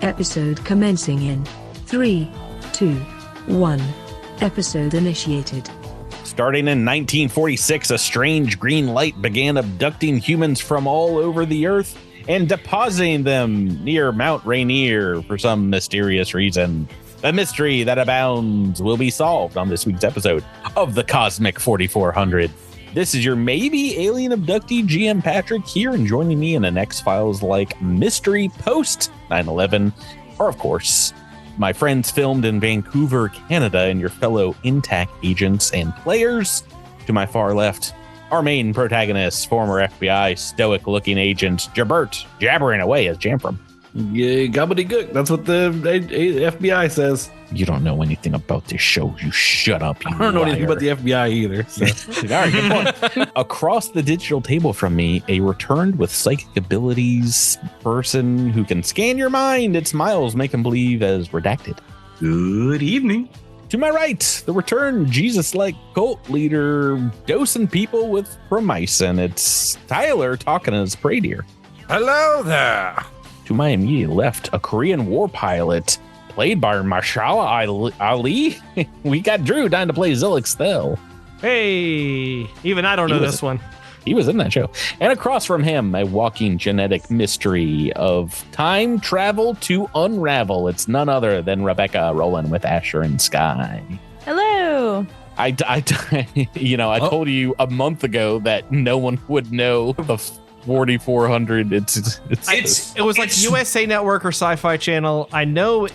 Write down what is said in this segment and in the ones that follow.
Episode commencing in 3, 2, 1. Episode initiated. Starting in 1946, a strange green light began abducting humans from all over the earth and depositing them near Mount Rainier for some mysterious reason. The mystery that abounds will be solved on this week's episode of the Cosmic 4400. This is your maybe alien abductee GM Patrick here, and joining me in an X-Files-like mystery post 9/11 are, of course, my friends filmed in Vancouver, Canada, and your fellow intact agents and players. To my far left, our main protagonist, former FBI stoic-looking agent Jabert, jabbering away as Jamfram. Yeah, gobbledygook. That's what the FBI says. You don't know anything about this show. You shut up. You I don't know liar. anything about the FBI either. So. All right, good point. Across the digital table from me, a returned with psychic abilities person who can scan your mind. It's Miles, make him believe as redacted. Good evening. To my right, the returned Jesus-like cult leader dosing people with promycin. It's Tyler talking as prey deer. Hello there. To my immediate left, a Korean war pilot played by Marshala Ali. We got Drew dying to play Zilix Thel. Hey, even I don't know this one. He was in that show. And across from him, a walking genetic mystery of time travel to unravel. It's none other than Rebecca rolling with Asher and Sky. Hello. I told you a month ago that no one would know the 4400. It was like USA Network or Sci-Fi Channel. I know.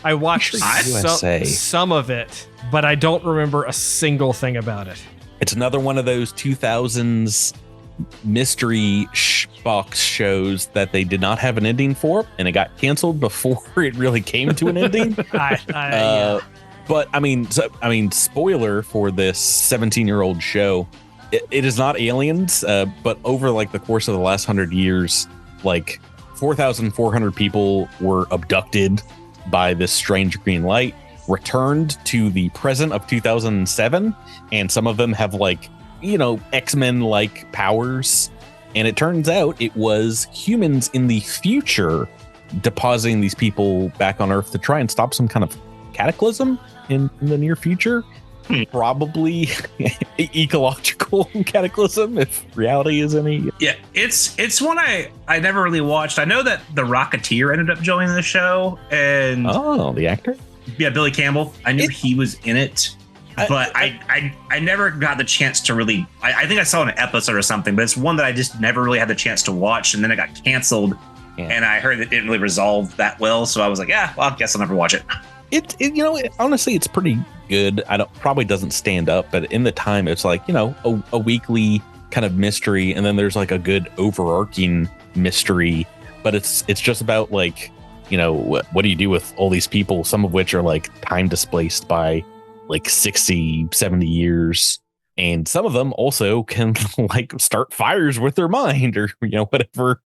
I watched some of it, but I don't remember a single thing about it. It's another one of those 2000s mystery box shows that they did not have an ending for, and it got canceled before it really came to an ending. Yeah. But I mean, spoiler for this 17-year-old show. It is not aliens, but over like the course of the last 100 years, like 4,400 people were abducted by this strange green light, returned to the present of 2007, and some of them have X-Men like powers. And it turns out it was humans in the future depositing these people back on Earth to try and stop some kind of cataclysm in the near future. Probably ecological cataclysm, if reality is any. Yeah, it's one I never really watched. I know that the Rocketeer ended up joining the show, and the actor, Billy Campbell. I knew he was in it, but I never got the chance to really. I think I saw an episode or something, but it's one that I just never really had the chance to watch, and then it got canceled, and I heard it didn't really resolve that well, so I was like, I guess I'll never watch it. Honestly, it's pretty good. Probably doesn't stand up, but in the time, it's like, a weekly kind of mystery, and then there's like a good overarching mystery, but it's just about what do you do with all these people, some of which are like time displaced by like 60, 70 years, and some of them also can like start fires with their mind, or whatever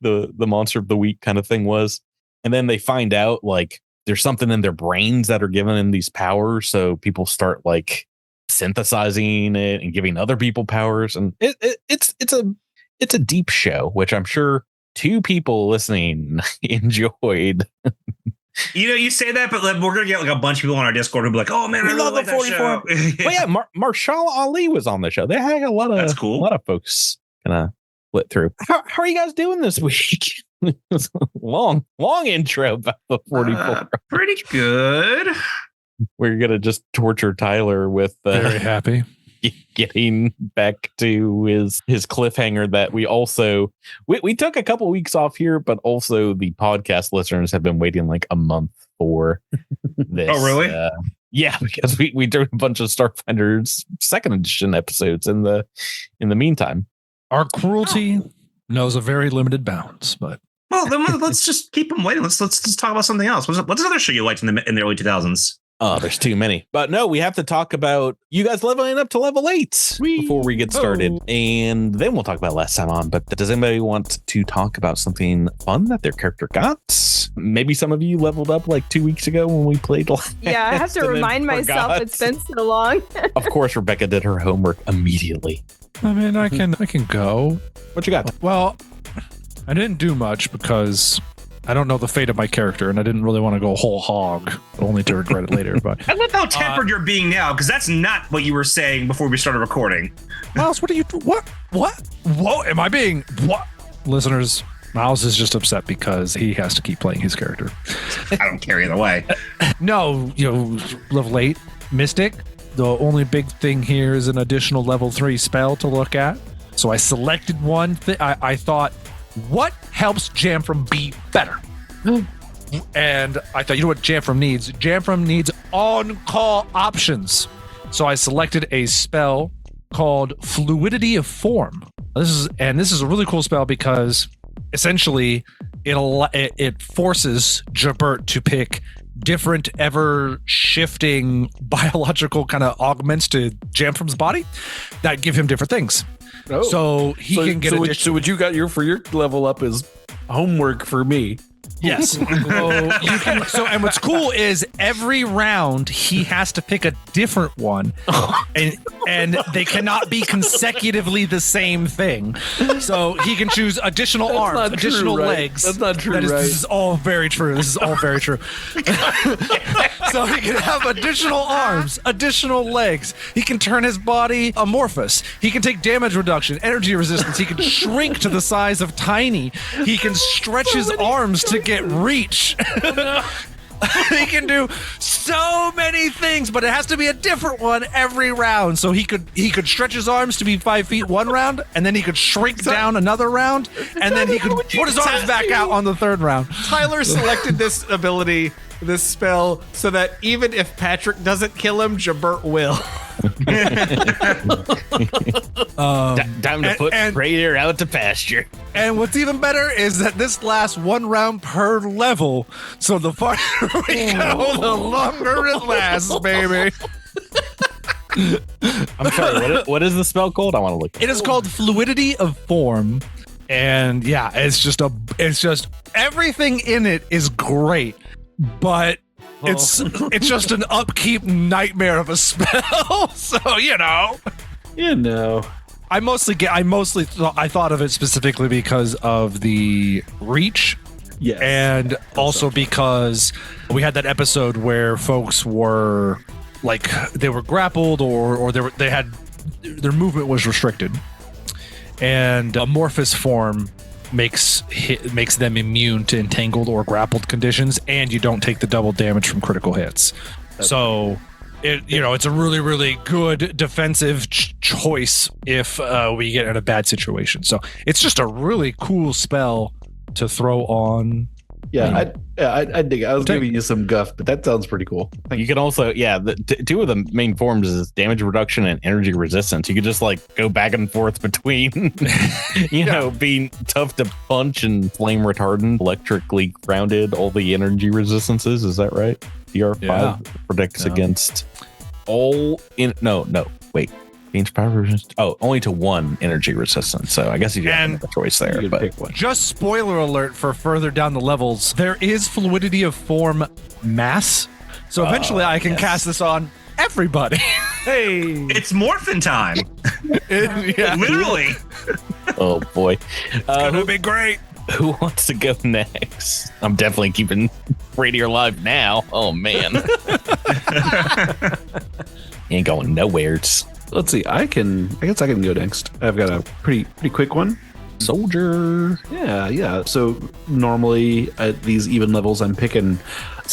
the monster of the week kind of thing was. And then they find out like there's something in their brains that are giving them these powers. So people start like synthesizing it and giving other people powers. And it's a deep show, which I'm sure 2 people listening enjoyed. You say that, but we're going to get like a bunch of people on our Discord who'll be like, oh man, I really like that show. Well, yeah, Marshala Ali was on the show. They had a lot of folks kind of lit through. How are you guys doing this week? long intro about the 44. Pretty good. We're gonna just torture Tyler with very happy getting back to his cliffhanger that we took a couple weeks off here, but also the podcast listeners have been waiting like a month for this. Oh really? Yeah, because we did a bunch of Starfinder's 2nd edition episodes in the meantime. Our cruelty knows a very limited bounds, but well, then let's just keep them waiting. Let's just talk about something else. What's another show you liked in the early 2000s? Oh, there's too many. But no, we have to talk about you guys leveling up to level 8 before we get started. And then we'll talk about last time on. But does anybody want to talk about something fun that their character got? Maybe some of you leveled up like 2 weeks ago when we played last. Yeah, I have to remind myself it's been so long. Of course, Rebecca did her homework immediately. I mean, I can go. What you got? Well, I didn't do much because I don't know the fate of my character, and I didn't really want to go whole hog, only to regret it later. But I love how tempered you're being now, because that's not what you were saying before we started recording. Miles, what are you? What? Whoa, am I being what? Listeners, Miles is just upset because he has to keep playing his character. I don't care either way. No, level 8 Mystic. The only big thing here is an additional level 3 spell to look at. So I selected one. I thought, what helps Jamfram be better? And I thought, you know what Jamfram needs? Jamfram needs on-call options. So I selected a spell called Fluidity of Form. This is a really cool spell because essentially it forces Jabert to pick different ever-shifting biological kind of augments to Jamfram's body that give him different things. Oh. So he can get so what you got for your level up is homework for me. Yes. And what's cool is every round he has to pick a different one, and they cannot be consecutively the same thing. So he can choose additional arms, additional legs. That's not true, right? This is all very true. So he can have additional arms, additional legs. He can turn his body amorphous. He can take damage reduction, energy resistance. He can shrink to the size of Tiny. He can stretch his arms to get reach. He can do so many things, but it has to be a different one every round. So he could stretch his arms to be 5 feet one round, and then he could shrink down another round, and then he could put his arms back out on the third round. Tyler selected this ability, this spell, so that even if Patrick doesn't kill him, Jabert will. Time to put Raider out to pasture. And what's even better is that this lasts 1 round per level. So the farther we go, the longer it lasts, baby. I'm sorry, what is the spell called? I want to look. It is called Fluidity of Form. And yeah, it's just everything in it is great, but it's just an upkeep nightmare of a spell. So, I thought of it specifically because of the reach. Yes. And also because we had that episode where folks were like, they were grappled or they had their movement was restricted. And amorphous form makes them immune to entangled or grappled conditions, and you don't take the double damage from critical hits. So it's a really, really good defensive choice if we get in a bad situation. So it's just a really cool spell to throw on. Yeah, I dig it. I was giving you some guff, but that sounds pretty cool. You can also, two of the main forms is damage reduction and energy resistance. You could just go back and forth between, being tough to punch and flame retardant, electrically grounded, all the energy resistances. Is that right? DR5 protects against all wait. Only to 1 energy resistance. So I guess you have a choice there. But pick one. Just spoiler alert for further down the levels, there is Fluidity of Form Mass. So eventually I can cast this on everybody. Hey, it's morphin' time. Literally. Oh boy, it's gonna be great. Who wants to go next? I'm definitely keeping Radio Live now. Oh man, ain't going nowhere. Let's see. I guess I can go next. I've got a pretty quick one. Soldier. Yeah. So normally at these even levels, I'm picking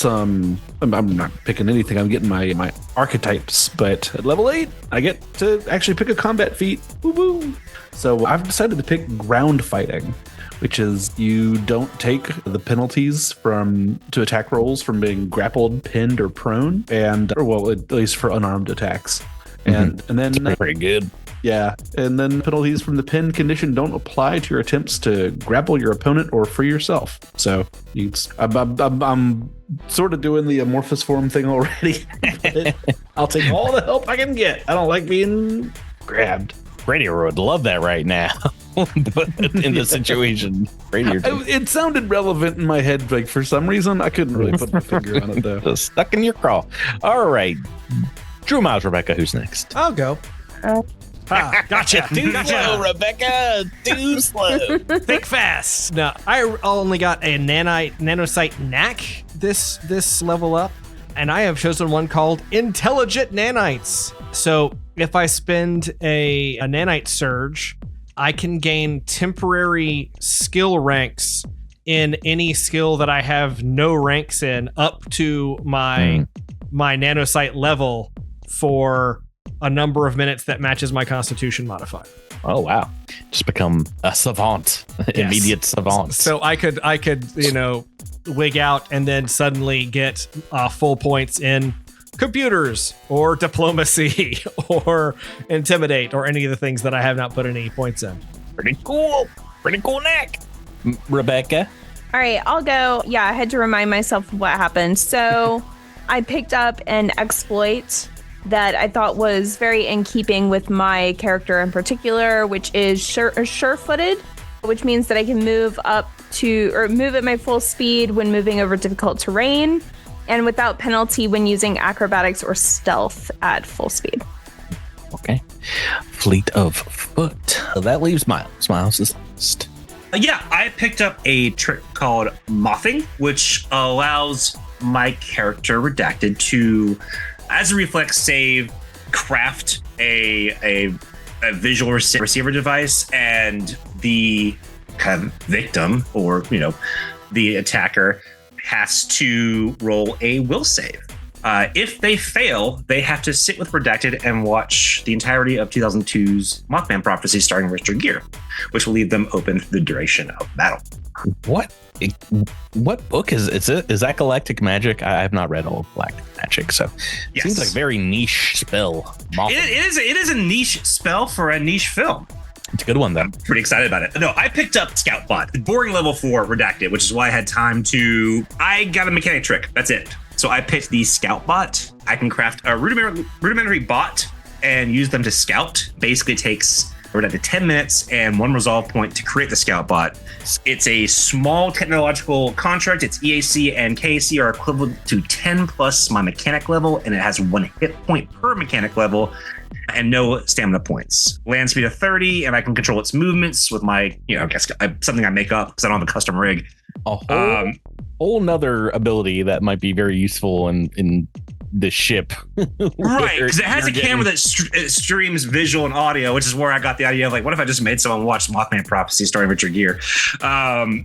I'm not picking anything. I'm getting my archetypes. But at level 8, I get to actually pick a combat feat. Woo-woo. So I've decided to pick ground fighting, which is you don't take the penalties to attack rolls from being grappled, pinned, or prone, at least for unarmed attacks. And then that's pretty good. Yeah, and then penalties from the pin condition don't apply to your attempts to grapple your opponent or free yourself. So I'm sort of doing the amorphous form thing already. I'll take all the help I can get. I don't like being grabbed. Radio would love that right now. But in this situation, it sounded relevant in my head. For some reason, I couldn't really put my finger on it though. Just stuck in your craw. All right. Drew, Miles, Rebecca, who's next? I'll go. Gotcha. Too slow, Rebecca. Too slow. Think fast. No, I only got a nanosite knack this level up, and I have chosen one called Intelligent Nanites. So if I spend a nanite surge, I can gain temporary skill ranks in any skill that I have no ranks in up to my nanosite level for a number of minutes that matches my constitution modifier. Oh, wow. Just become a savant, immediate savant. So I could, wig out and then suddenly get full points in computers or diplomacy or intimidate or any of the things that I have not put any points in. Pretty cool neck. Rebecca? All right, I'll go. Yeah, I had to remind myself of what happened. So I picked up an exploit that I thought was very in keeping with my character in particular, which is sure-footed, which means that I can move move at my full speed when moving over difficult terrain, and without penalty when using acrobatics or stealth at full speed. Okay. Fleet of foot. That leaves Miles. Miles is last. Yeah, I picked up a trick called mothing, which allows my character Redacted to, as a reflex save, craft a visual receiver device, and the kind of victim, or the attacker, has to roll a will save. If they fail, they have to sit with Redacted and watch the entirety of 2002's Mothman Prophecy starring Richard Gere, which will leave them open for the duration of battle. What book is it? Is that Galactic Magic? I have not read all of Galactic Magic, so it seems like a very niche spell. It is a niche spell for a niche film. It's a good one, though. I'm pretty excited about it. No, I picked up Scout Bot, boring level 4 Redacted, which is why I had time to... I got a mechanic trick. That's it. So I picked the Scout Bot. I can craft a rudimentary bot and use them to scout. Basically takes Redacted 10 minutes and 1 resolve point to create the Scout Bot. It's a small technological construct. Its EAC and KAC are equivalent to 10 plus my mechanic level, and it has 1 hit point per mechanic level and no stamina points. Land speed of 30, and I can control its movements with my, I guess something I make up because I don't have a custom rig. A whole nother ability that might be very useful in the ship. Right, because it has a camera that streams visual and audio, which is where I got the idea of what if I just made someone watch Mothman Prophecy starring Richard Gere? But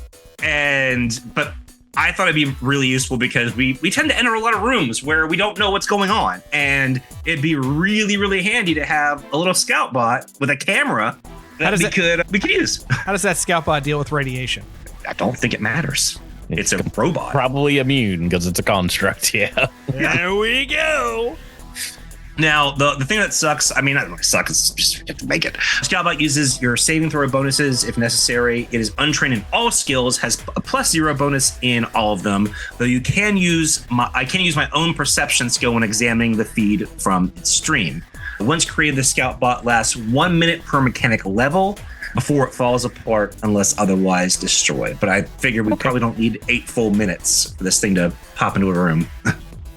I thought it'd be really useful because we tend to enter a lot of rooms where we don't know what's going on, and it'd be really, really handy to have a little scout bot with a camera that we could use. How does that scout bot deal with radiation? I don't think it matters. It's a robot. Probably immune because it's a construct. Yeah. There we go. Now, the thing that sucks, I mean, not really sucks, it's just you have to make it. Scoutbot uses your saving throw bonuses if necessary. It is untrained in all skills, has a +0 bonus in all of them, though I can use my own perception skill when examining the feed from its stream. Once created, the Scoutbot lasts 1 minute per mechanic level before it falls apart unless otherwise destroyed. But I figure we probably don't need 8 full minutes for this thing to pop into a room.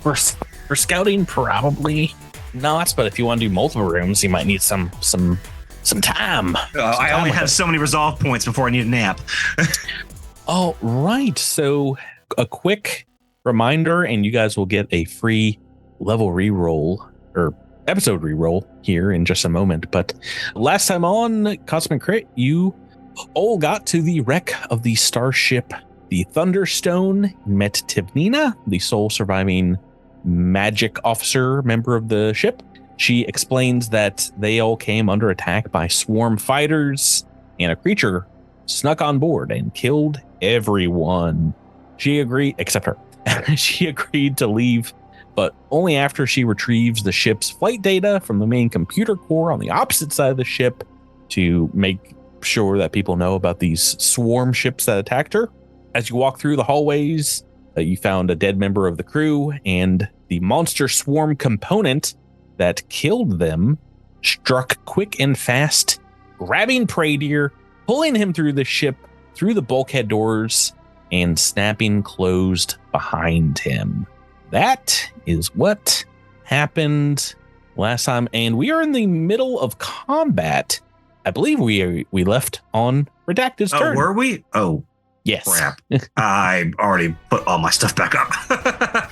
For scouting, probably not, but if you want to do multiple rooms, you might need some time. I only have so many resolve points before I need a nap. All right, so a quick reminder, and you guys will get a free level reroll or episode reroll here in just a moment. But last time on Cosmic Crit, you all got to the wreck of the starship, the Thunderstone, met Tivnina, the sole surviving magic officer member of the ship. She explains that they all came under attack by swarm fighters, and a creature snuck on board and killed everyone. She agreed, except her. She agreed to leave, but only after she retrieves the ship's flight data from the main computer core on the opposite side of the ship to make sure that people know about these swarm ships that attacked her. As you walk through the hallways, you found a dead member of the crew, and the monster swarm component that killed them struck quick and fast, grabbing prey deer, pulling him through the ship, through the bulkhead doors, and snapping closed behind him. That is what happened last time, and we are in the middle of combat. I believe we left on Redacted's turn. Oh, were we? Oh, yes. Crap. I already put all my stuff back up.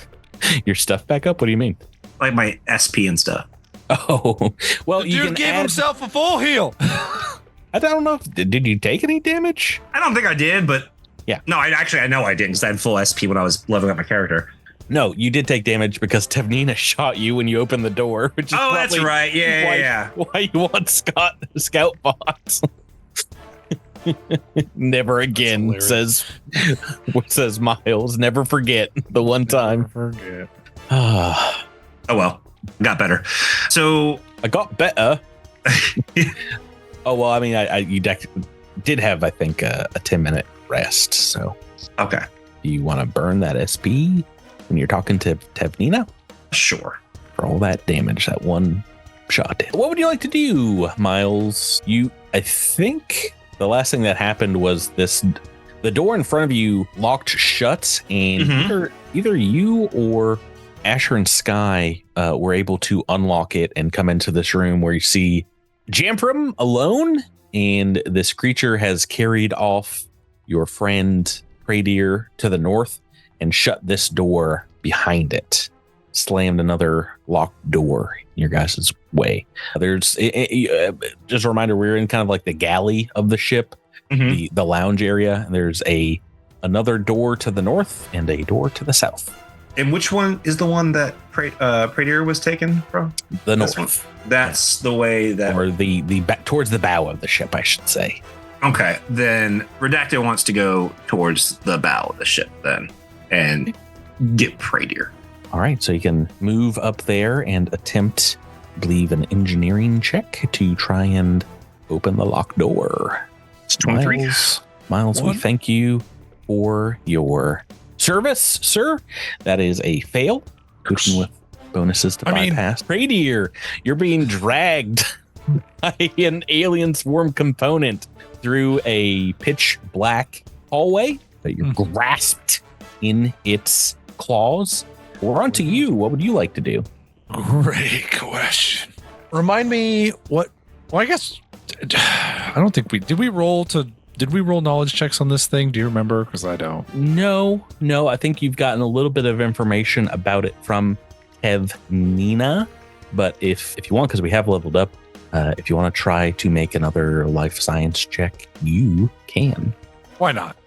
Your stuff back up? What do you mean? Like my SP and stuff. Oh, well, The you dude can gave add, himself a full heal. I don't know. Did you take any damage? I don't think I did, but Yeah. No, I know I didn't because I had full SP when I was leveling up my character. No, you did take damage because Tevnina shot you when you opened the door. Which is That's probably right. Yeah. Why you want scout bots? Never again, says Miles. Nenever forget the one time. Forget. Ah, Oh well, got better. So I got better. Oh well, I mean, you did have, I think, a 10-minute rest. So okay, do you want to burn that SP when you're talking to Tevnina sure. for all that damage that one shot did? What would you like to do, Miles? I think the last thing that happened was the door in front of you locked shut, and either you or Asher and Sky were able to unlock it and come into this room where you see Jamfram alone, and this creature has carried off your friend Praydeer to the north and shut this door behind it, slammed another locked door in your guys' way. There's just a reminder, we're in kind of like the galley of the ship, the lounge area. There's another door to the north and a door to the south. And which one is the one that Praydeer was taken from? The This north. one. That's the way that. Or the back towards the bow of the ship, I should say. Okay, then Redacted wants to go towards the bow of the ship then and get Praydeer. All right, so you can move up there and attempt, I believe, an engineering check to try and open the locked door. It's 23. Miles, we thank you for your service, sir. That is a fail. Pushing with bonuses to bypass. Praydeer, you're being dragged by an alien swarm component through a pitch black hallway that you're grasped in its claws. We're on to you. What would you like to do? Great question. Remind me what? Well, I guess I don't think did we roll knowledge checks on this thing? Do you remember? Because I don't. No. I think you've gotten a little bit of information about it from Tevnina, but if you want, because we have leveled up, if you want to try to make another life science check, you can. Why not?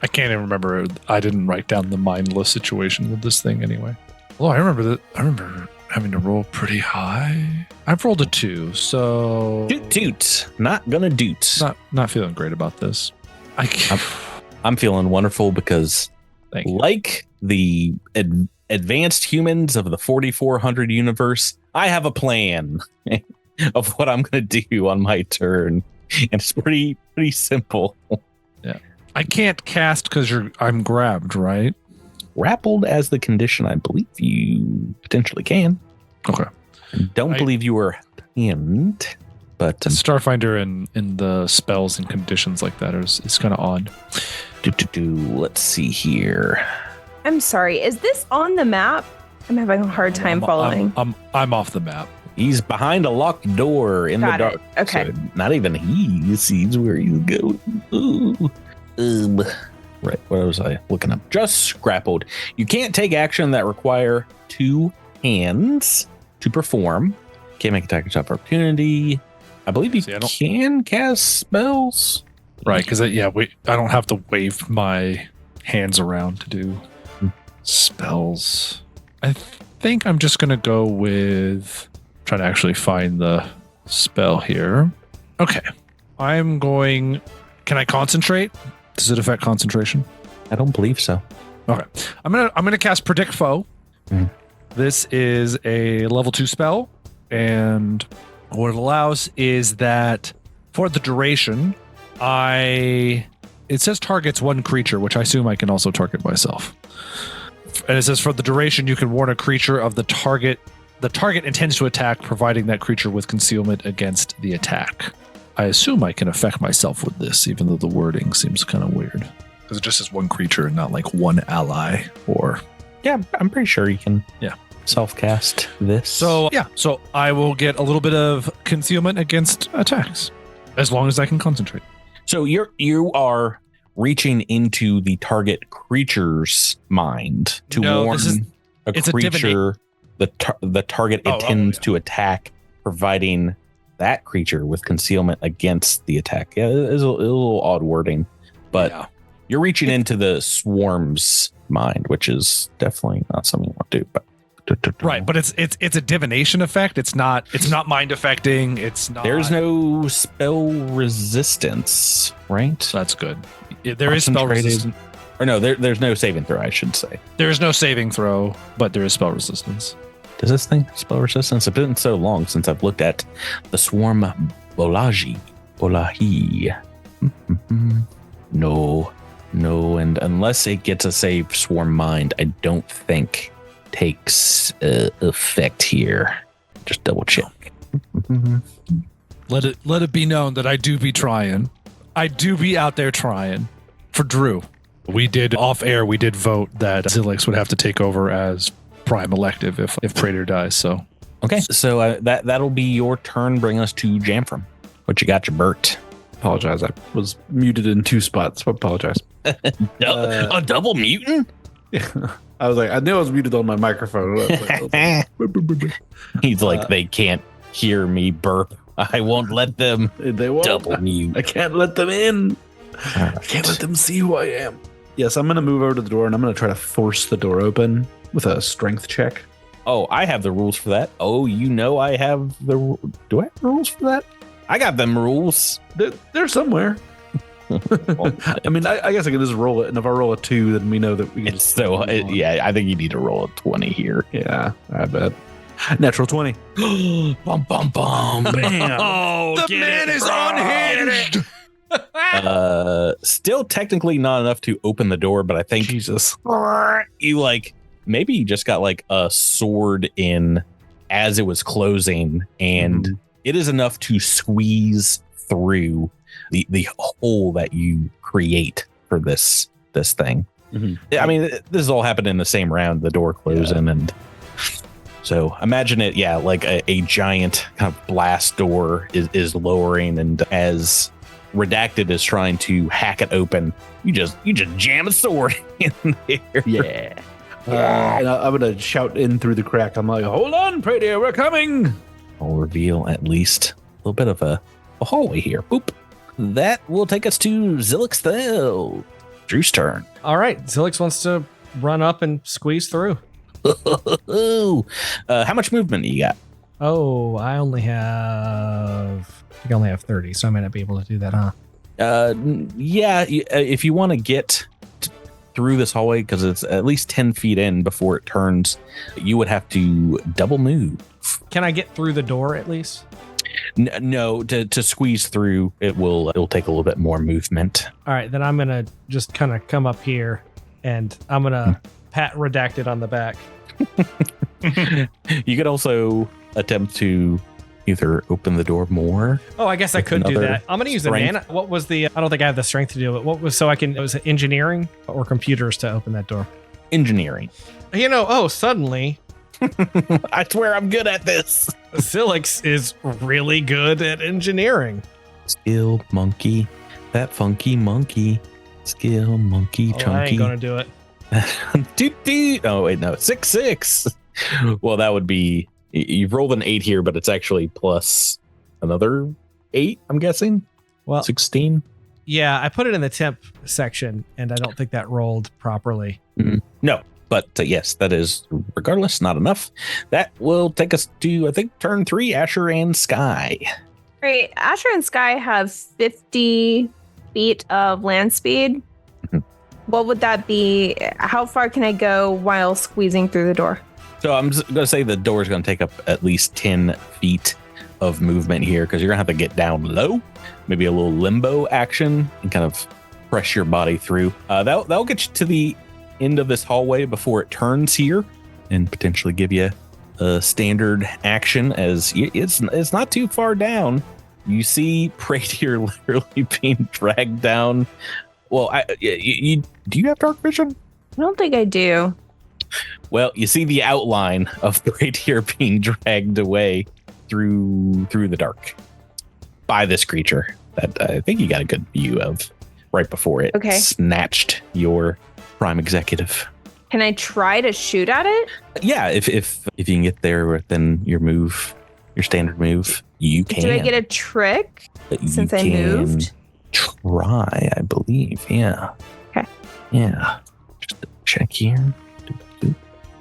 I can't even remember. I didn't write down the mindless situation with this thing anyway. Well, I remember having to roll pretty high. I've rolled a 2, so Toot. Not gonna doot. Not feeling great about this. I'm feeling wonderful because, Thank you. like the advanced humans of the 4400 universe, I have a plan of what I'm gonna do on my turn, and it's pretty simple. Yeah, I can't cast because I'm grabbed, right? Grappled as the condition, I believe you potentially can. Okay. Don't believe you were pinned, but Starfinder in the spells and conditions like that is kind of odd. Let's see here. I'm sorry. Is this on the map? I'm having a hard time following. I'm off the map. He's behind a locked door in Got the dark. it. Okay. So not even he sees where he's going. Ooh. Right. What was I looking up? Just grappled. You can't take action that require 2 hands to perform. Can't make attack of opportunity. I believe you can cast spells. Right, because I don't have to wave my hands around to do spells. I think I'm just going to go with trying to actually find the spell here. Okay. Can I concentrate? Does it affect concentration? I don't believe so. Okay. I'm gonna cast Predict Foe. This is a level 2 spell, and what it allows is that for the duration, it says targets one creature, which I assume I can also target myself. And it says for the duration, you can warn a creature of the target. The target intends to attack, providing that creature with concealment against the attack. I assume I can affect myself with this, even though the wording seems kind of weird. Because it just says one creature and not like one ally or... Yeah, I'm pretty sure you can. Yeah. self-cast this. So I will get a little bit of concealment against attacks, as long as I can concentrate. So you are reaching into the target creature's mind to warn a creature the target intends to attack, providing that creature with concealment against the attack. Yeah, it is a little odd wording, but you're reaching into the swarm's mind, which is definitely not something you want to do. But right, but it's a divination effect. It's not mind affecting. It's not. There's no spell resistance, right? That's good. There is spell resistance. Or no, there's no saving throw, I should say. There is no saving throw, but there is spell resistance. Does this thing have spell resistance? It's been so long since I've looked at the swarm Bolaji. No, and unless it gets a save swarm mind, I don't think takes effect here. Just double check. Let it be known that I do be trying. I do be out there trying for Drew. We did off air. We did vote that Zilix would have to take over as prime elective if Praetor dies. So okay, so that'll be your turn. Bring us to Jamfram. What you got, your Bert? Apologize. I was muted in 2 spots. I apologize. A double mutant? Yeah. I was like, I knew I was muted on my microphone. He's like, they can't hear me burp. I won't let them. They won't. Double mute. I can't let them in. I can't let them see who I am. Yes, I'm going to move over to the door and I'm going to try to force the door open with a strength check. Oh, I have the rules for that. Oh, I have the... Do I have the rules for that? I got them rules. They're somewhere. I mean, I guess I can just roll it. And if I roll a 2, then we know that we can just... I think you need to roll a 20 here. Yeah, I bet. Natural 20. Bum, bum, bum. Bam. Oh, the man is unhinged. Still technically not enough to open the door, but I think Jesus, you maybe you just got a sword in as it was closing, and it is enough to squeeze through the hole that you create for this thing. I mean, this has all happened in the same round, the door closing, and so imagine it, like a giant kind of blast door is lowering, and as Redacted is trying to hack it open, you just jam a sword in there. Yeah. And I'm gonna shout in through the crack. I'm like, hold on, Praetor, we're coming. I'll reveal at least a little bit of a hallway here. Boop. That will take us to Zilix though. Drew's turn. All right, Zilix wants to run up and squeeze through. How much movement you got? Oh, I only have 30, so I might not be able to do that, huh? If you want to get through this hallway, because it's at least 10 feet in before it turns, you would have to double move. Can I get through the door at least? No, to squeeze through, it'll take a little bit more movement. All right, then I'm gonna just kind of come up here, and I'm gonna pat Redacted on the back. You could also attempt to either open the door more. Oh, I guess I could do that. I'm going to use the nano. What was the... I don't think I have the strength to do it. What was... So I can... It was engineering or computers to open that door? Engineering. Suddenly... I swear I'm good at this. Zilix is really good at engineering. Skill monkey. That funky monkey. Skill monkey chunky. I ain't going to do it. Oh, wait, no. 6. Well, that would be... You've rolled an 8 here, but it's actually plus another 8, I'm guessing. Well, 16. Yeah, I put it in the temp section, and I don't think that rolled properly. No, but yes, that is regardless not enough. That will take us to, I think, turn 3, Asher and Sky. Great. Asher and Sky have 50 feet of land speed. What would that be? How far can I go while squeezing through the door? So I'm just going to say the door is going to take up at least 10 feet of movement here, because you're going to have to get down low, maybe a little limbo action, and kind of press your body through. That'll get you to the end of this hallway before it turns here, and potentially give you a standard action, as it's not too far down. You see Praetor literally being dragged down. Well, do you have dark vision? I don't think I do. Well, you see the outline of Braetier being dragged away through the dark by this creature that I think you got a good view of right before it snatched your prime executive. Can I try to shoot at it? Yeah, if you can get there within your standard move, you can. Do I get a trick since I moved? Try, I believe. Yeah. Okay. Yeah. Just check here.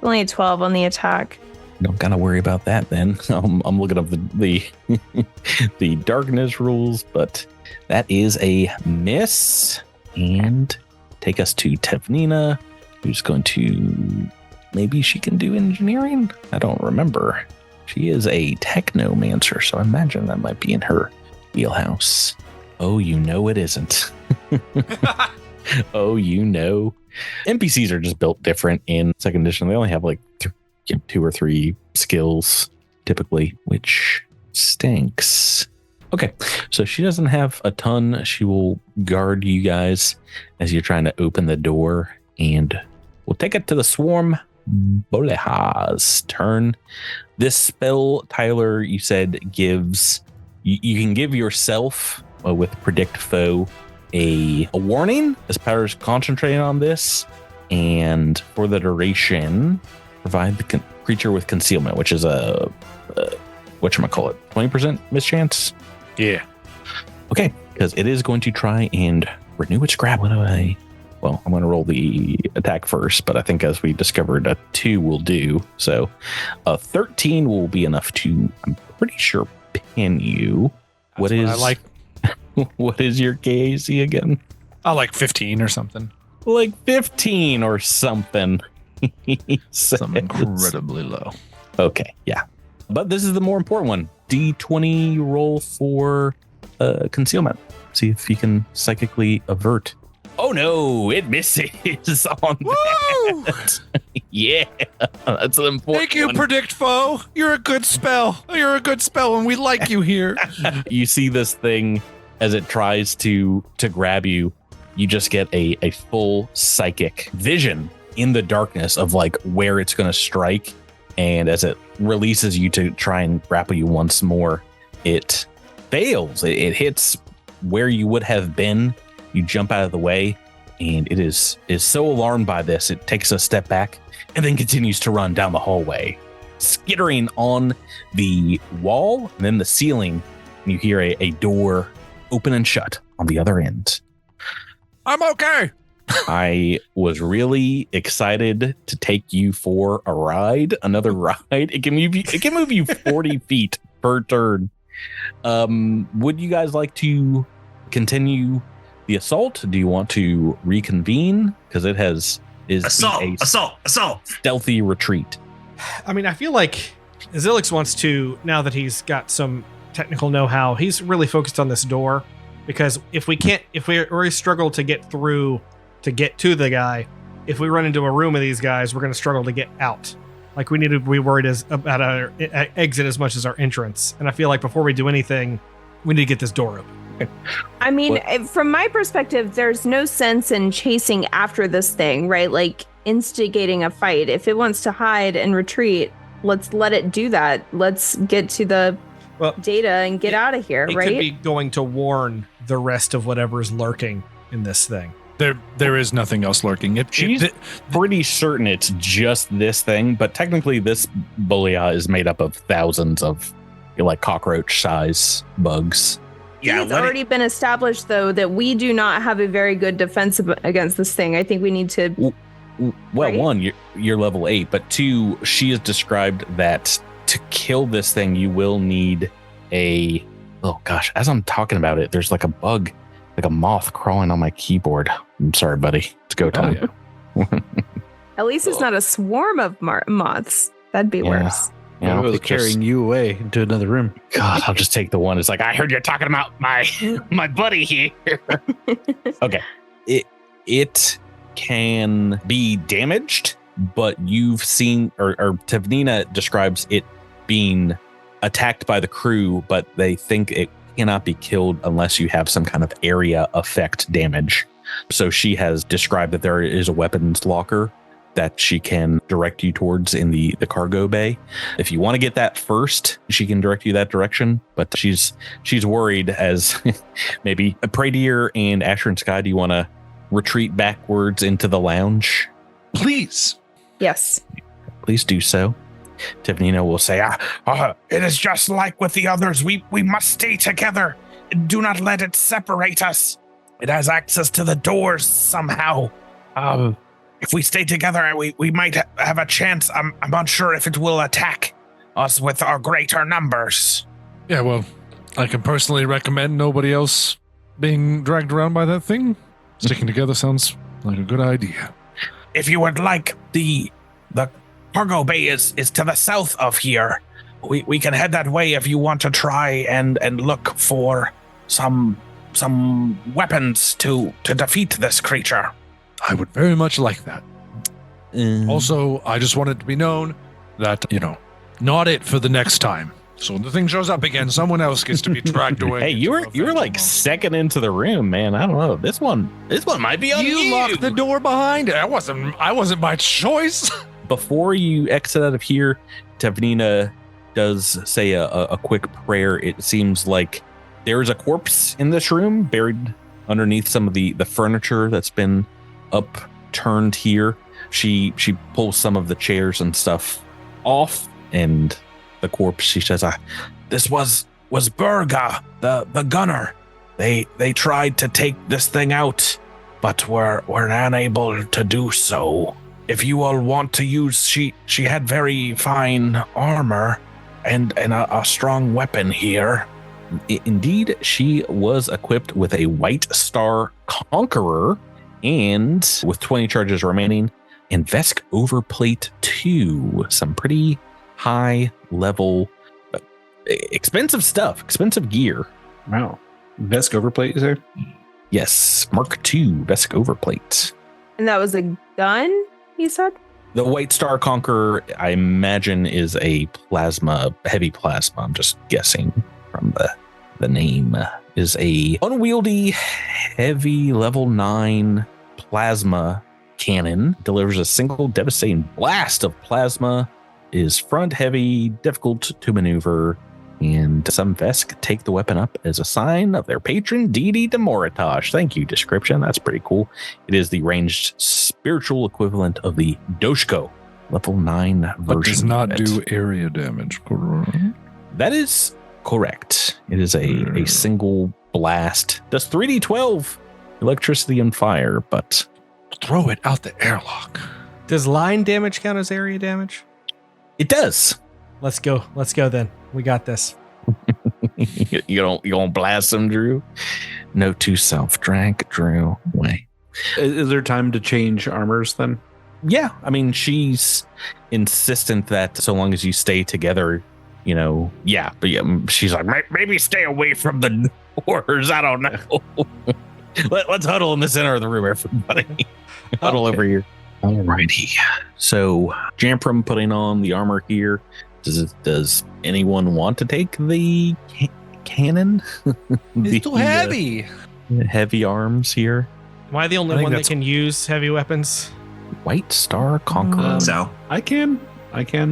Only a 12 on the attack. Don't gotta worry about that then. I'm looking up the the darkness rules, but that is a miss. And take us to Tevnina, who's going to, maybe she can do engineering? I don't remember. She is a technomancer, so I imagine that might be in her wheelhouse. Oh, you know it isn't. Oh, you know. NPCs are just built different in second edition. They only have like 2 or 3 skills typically, which stinks. Okay, so she doesn't have a ton. She will guard you guys as you're trying to open the door, and we'll take it to the swarm. Bolaji's turn. This spell, Tyler, you said gives you can give yourself with predict foe a warning as powers concentrating on this, and for the duration provide the creature with concealment, which is a whatchamacallit, 20% mischance. Yeah. Okay, because it is going to try and renew its grab. Well, I'm going to roll the attack first, but I think as we discovered, a 2 will do. So a 13 will be enough to, I'm pretty sure, pin you. What I like. What is your KAC again? I like 15 or something. Like 15 or something. Something incredibly low. Okay, yeah. But this is the more important one. D20 roll for concealment. See if you can psychically avert. Oh no, it misses on that. Yeah, that's an important Thank you, one. Predict Foe. You're a good spell. You're a good spell, and we like you here. You see this thing as it tries to grab you. You just get a full psychic vision in the darkness of like where it's going to strike. And as it releases you to try and grapple you once more, it fails. It hits where you would have been. You jump out of the way, and it is so alarmed by this, it takes a step back and then continues to run down the hallway, skittering on the wall and then the ceiling. And you hear a door open and shut on the other end. I'm okay. I was really excited to take you for a ride, another ride. It can move you 40 feet per turn. Would you guys like to continue the assault? Do you want to reconvene? Because it is assault, stealthy retreat. I mean, I feel like Zilix wants to, now that he's got some technical know-how, he's really focused on this door, because if we struggle to get through to get to the guy, if we run into a room of these guys, we're going to struggle to get out. Like, we need to be worried about our exit as much as our entrance. And I feel like before we do anything, we need to get this door open. I mean, from my perspective, there's no sense in chasing after this thing, right? Like instigating a fight. If it wants to hide and retreat, let's let it do that. Let's get to the data and get out of here, right? It could be going to warn the rest of whatever is lurking in this thing. There is nothing else lurking. She's pretty certain it's just this thing, but technically this Bolaji is made up of thousands of like cockroach size bugs. Yeah, it's already been established, though, that we do not have a very good defense against this thing. I think we need to... Well, right? 1, you're level 8, but 2, she has described that to kill this thing, you will need a... Oh, gosh, as I'm talking about it, there's like a bug, like a moth crawling on my keyboard. I'm sorry, buddy. It's go time. Yeah. At least it's not a swarm of moths. That'd be worse. Yeah, I was carrying you away into another room. God, I'll just take the one. It's like, I heard you're talking about my buddy here. Okay. It can be damaged, but you've seen, or Tevnina describes it being attacked by the crew, but they think it cannot be killed unless you have some kind of area effect damage. So she has described that there is a weapons locker that she can direct you towards in the cargo bay. If you want to get that first, she can direct you that direction, but she's worried as maybe Pradier and Asher and Sky, do you want to retreat backwards into the lounge? Please. Yes. Please do so. Tiffany will say, it is just like with the others. We must stay together. Do not let it separate us. It has access to the doors somehow. If we stay together, we might have a chance. I'm unsure if it will attack us with our greater numbers. Yeah, well, I can personally recommend nobody else being dragged around by that thing. Sticking together sounds like a good idea. If you would like, the cargo bay is to the south of here. We can head that way if you want to try and look for some weapons to defeat this creature. I would very much like that. Also, I just want it to be known that, not it for the next time. So when the thing shows up again, someone else gets to be dragged away. Hey, you were like second into the room, man. I don't know. This one might be on you. You locked the door behind it. I wasn't my choice. Before you exit out of here, Tevnina does say a quick prayer. It seems like there is a corpse in this room buried underneath some of the furniture that's been upturned here. She pulls some of the chairs and stuff off, and the corpse, she says, this was Burga, the gunner. They tried to take this thing out, but were unable to do so. If you all want to use, she had very fine armor and a strong weapon here. Indeed, she was equipped with a White Star Conqueror, and with 20 charges remaining, and Vesk Overplate 2. Some pretty high level, expensive stuff, expensive gear. Wow. Vesk Overplate, is there? Yes, Mark II Vesk Overplate. And that was a gun, you said? The White Star Conqueror, I imagine, is a heavy plasma. I'm just guessing from the name. Is a unwieldy, heavy level 9 plasma cannon. Delivers a single devastating blast of plasma. Is front heavy, difficult to maneuver, and some Vesk take the weapon up as a sign of their patron deity Demoritosh. Thank you, description. That's pretty cool. It is the ranged spiritual equivalent of the Doshko level 9 version. But does not do area damage, correct? That is correct. It is a single blast. Does 3d12 electricity and fire, but throw it out the airlock. Does line damage count as area damage? It does. Let's go then. We got this. You don't blast them, Drew? Note to self, drag Drew away. Is there time to change armors then? Yeah, I mean, she's insistent that so long as you stay together, yeah. But yeah, she's like, maybe stay away from the doors. I don't know. Let's huddle in the center of the room, everybody. Huddle over here. Alrighty. So, Jamprum putting on the armor here. Does anyone want to take the cannon? It's too heavy. Heavy arms here. Am I the only one that can use heavy weapons? White Star Conqueror. I can,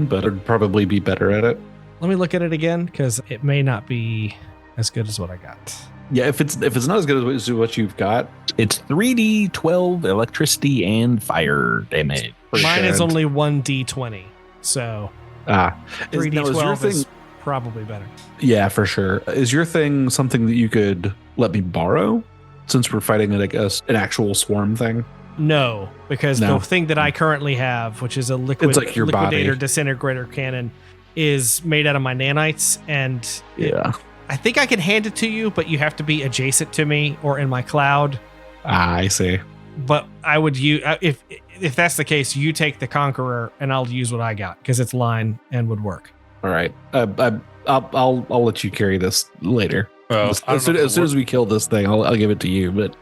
but I'd probably be better at it. Let me look at it again, because it may not be as good as what I got. Yeah, if it's not as good as what you've got, it's 3d12 electricity and fire damage. Mine is only 1d20, so 3d12 is probably better. Yeah, for sure. Is your thing something that you could let me borrow, since we're fighting like an actual swarm thing? No, because the thing that I currently have, which is a it's like your liquidator body. disintegrator cannon, is made out of my nanites, and yeah. I think I can hand it to you, but you have to be adjacent to me or in my cloud. I see. But I would use, if that's the case, you take the Conqueror and I'll use what I got because it's line and would work. All right. I'll let you carry this later. As soon as we kill this thing, I'll give it to you. But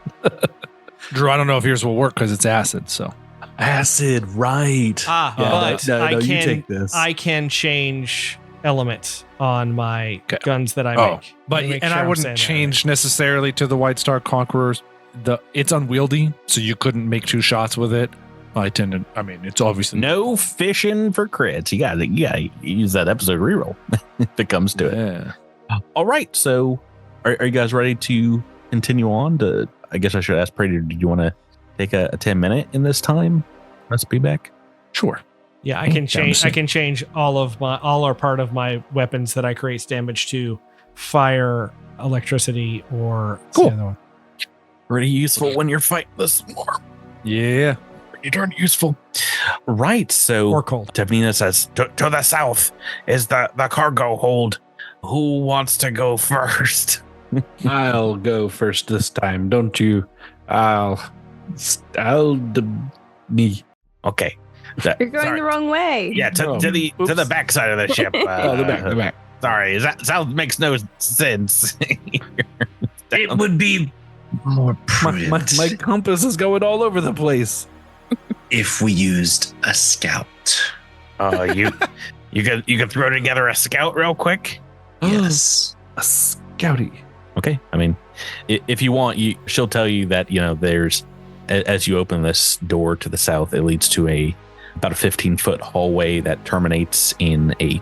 Drew, I don't know if yours will work because it's acid. So acid, right? But you take this. I can change element on my guns that I make. But I wouldn't change necessarily to the White Star Conquerors. It's unwieldy, so you couldn't make two shots with it. It's obviously No fishing for crits. You gotta use that episode reroll if it comes to it. Yeah. All right. So are you guys ready to continue on? I guess I should ask Prater, did you want to take a 10-minute in this time? Let's be back. Sure. Yeah, I can change. Down I can change all or part of my weapons that I create damage to fire, electricity, or what's the Cool. other one? Pretty useful when you're fighting this war. Yeah. Pretty darn useful. Right. So Or cold. Tevnina says, To the south is the cargo hold. Who wants to go first? I'll go first this time. Don't you? Me. okay. You're going the wrong way. Yeah, to the back side of the ship. The back. Sorry, that makes no sense. It would be more prudent My compass is going all over the place. if we used a scout. You could throw together a scout real quick. Yes. A scouty. Okay, I mean, if you want, she'll tell you that there's, as you open this door to the south, it leads to about a 15-foot hallway that terminates in a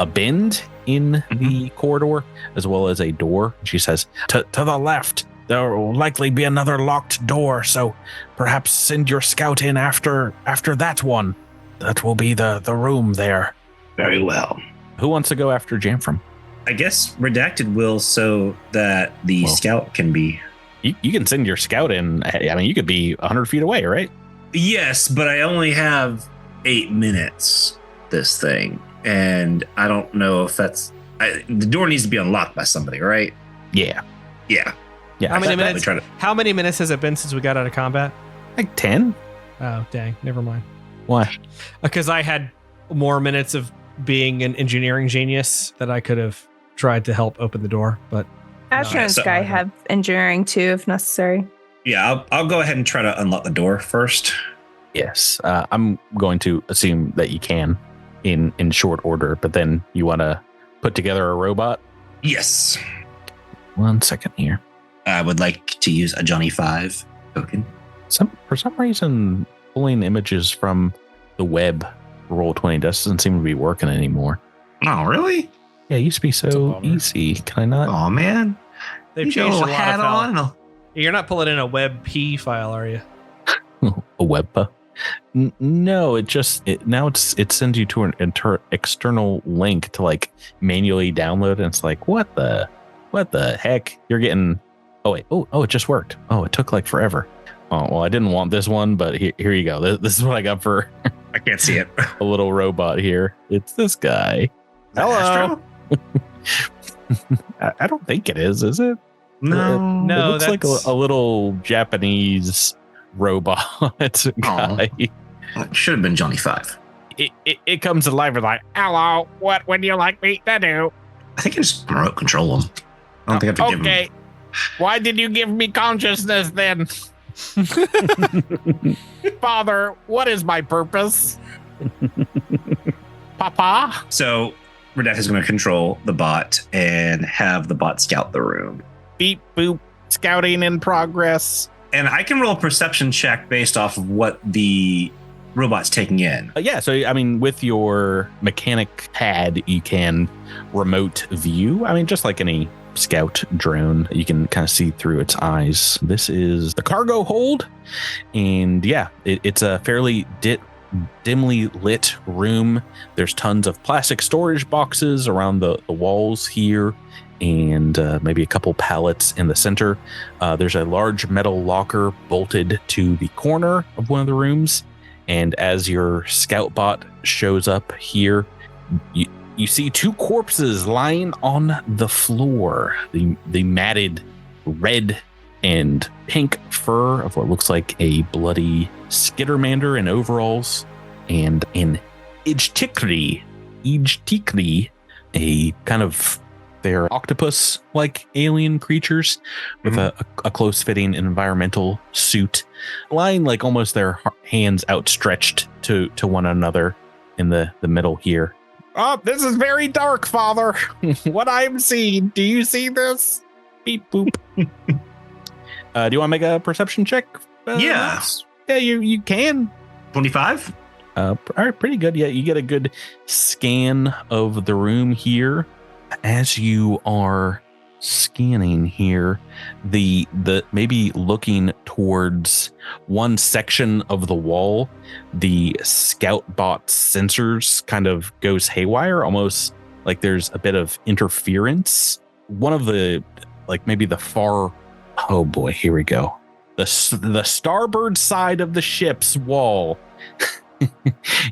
bend in the corridor, as well as a door. She says, To the left, there will likely be another locked door, so perhaps send your scout in after that one. That will be the room there. Very well. who wants to go after Jamfram? I guess Redacted will, so that the scout can be. You can send your scout in. I mean, you could be 100 feet away, right? Yes, but I only have 8 minutes this thing, and I don't know if that's. The door needs to be unlocked by somebody, right? Yeah. Yeah. How many I minutes? try to- How many minutes has it been since we got out of combat? Like 10? Oh, dang. Never mind. Why? Because I had more minutes of being an engineering genius that I could have tried to help open the door, but Astro and so- Sky have engineering too, if necessary. Yeah, I'll go ahead and try to unlock the door first. Yes. I'm going to assume that you can in short order, but then you want to put together a robot? Yes. 1 second here. I would like to use a Johnny 5 token. For some reason, pulling images from the web Roll20 doesn't seem to be working anymore. Oh, really? Yeah, it used to be a so bummer. easy. Can I not? Oh, man. they've You got changed a little lot hat of file. on. You're not pulling in a WebP file, are you? A webpa? No, it sends you to an external link to like manually download, and it's like, what the heck? You're getting. Oh wait. Oh, it just worked. Oh, it took like forever. Oh well, I didn't want this one, but here you go. This is what I got for I can't see it. a little robot here. It's this guy. Hello. Astro? I don't think it is it? No. No, it looks like that's- a little Japanese robot guy. It should have been Johnny 5. It comes to life and like, hello, what would you like me to do? I think I just remote control him. I don't think I have to give him. Okay. Why did you give me consciousness then? Father, what is my purpose? Papa? So Redacted is going to control the bot and have the bot scout the room. Beep boop. Scouting in progress. And I can roll a perception check based off of what the robot's taking in. Yeah, so I mean, with your mechanic pad, you can remote view. I mean, just like any scout drone, you can kind of see through its eyes. This is the cargo hold, and yeah, it's a fairly dimly lit room. There's tons of plastic storage boxes around the walls here, and maybe a couple pallets in the center. There's a large metal locker bolted to the corner of one of the rooms. And as your scout bot shows up here, you see two corpses lying on the floor. The matted red and pink fur of what looks like a bloody skittermander in overalls, and an Ijtikri, a kind of, they're octopus-like alien creatures with a close-fitting environmental suit, lying like almost their hands outstretched to one another in the middle here. Oh, this is very dark, Father. What I'm seeing. Do you see this? Beep boop. Do you want to make a perception check? Yeah. Max? Yeah, you can. 25. All right, pretty good. Yeah, you get a good scan of the room here. As you are scanning here, the maybe looking towards one section of the wall, the scout bot sensors kind of goes haywire, almost like there's a bit of interference. One of the, like maybe the far, oh boy, here we go. The starboard side of the ship's wall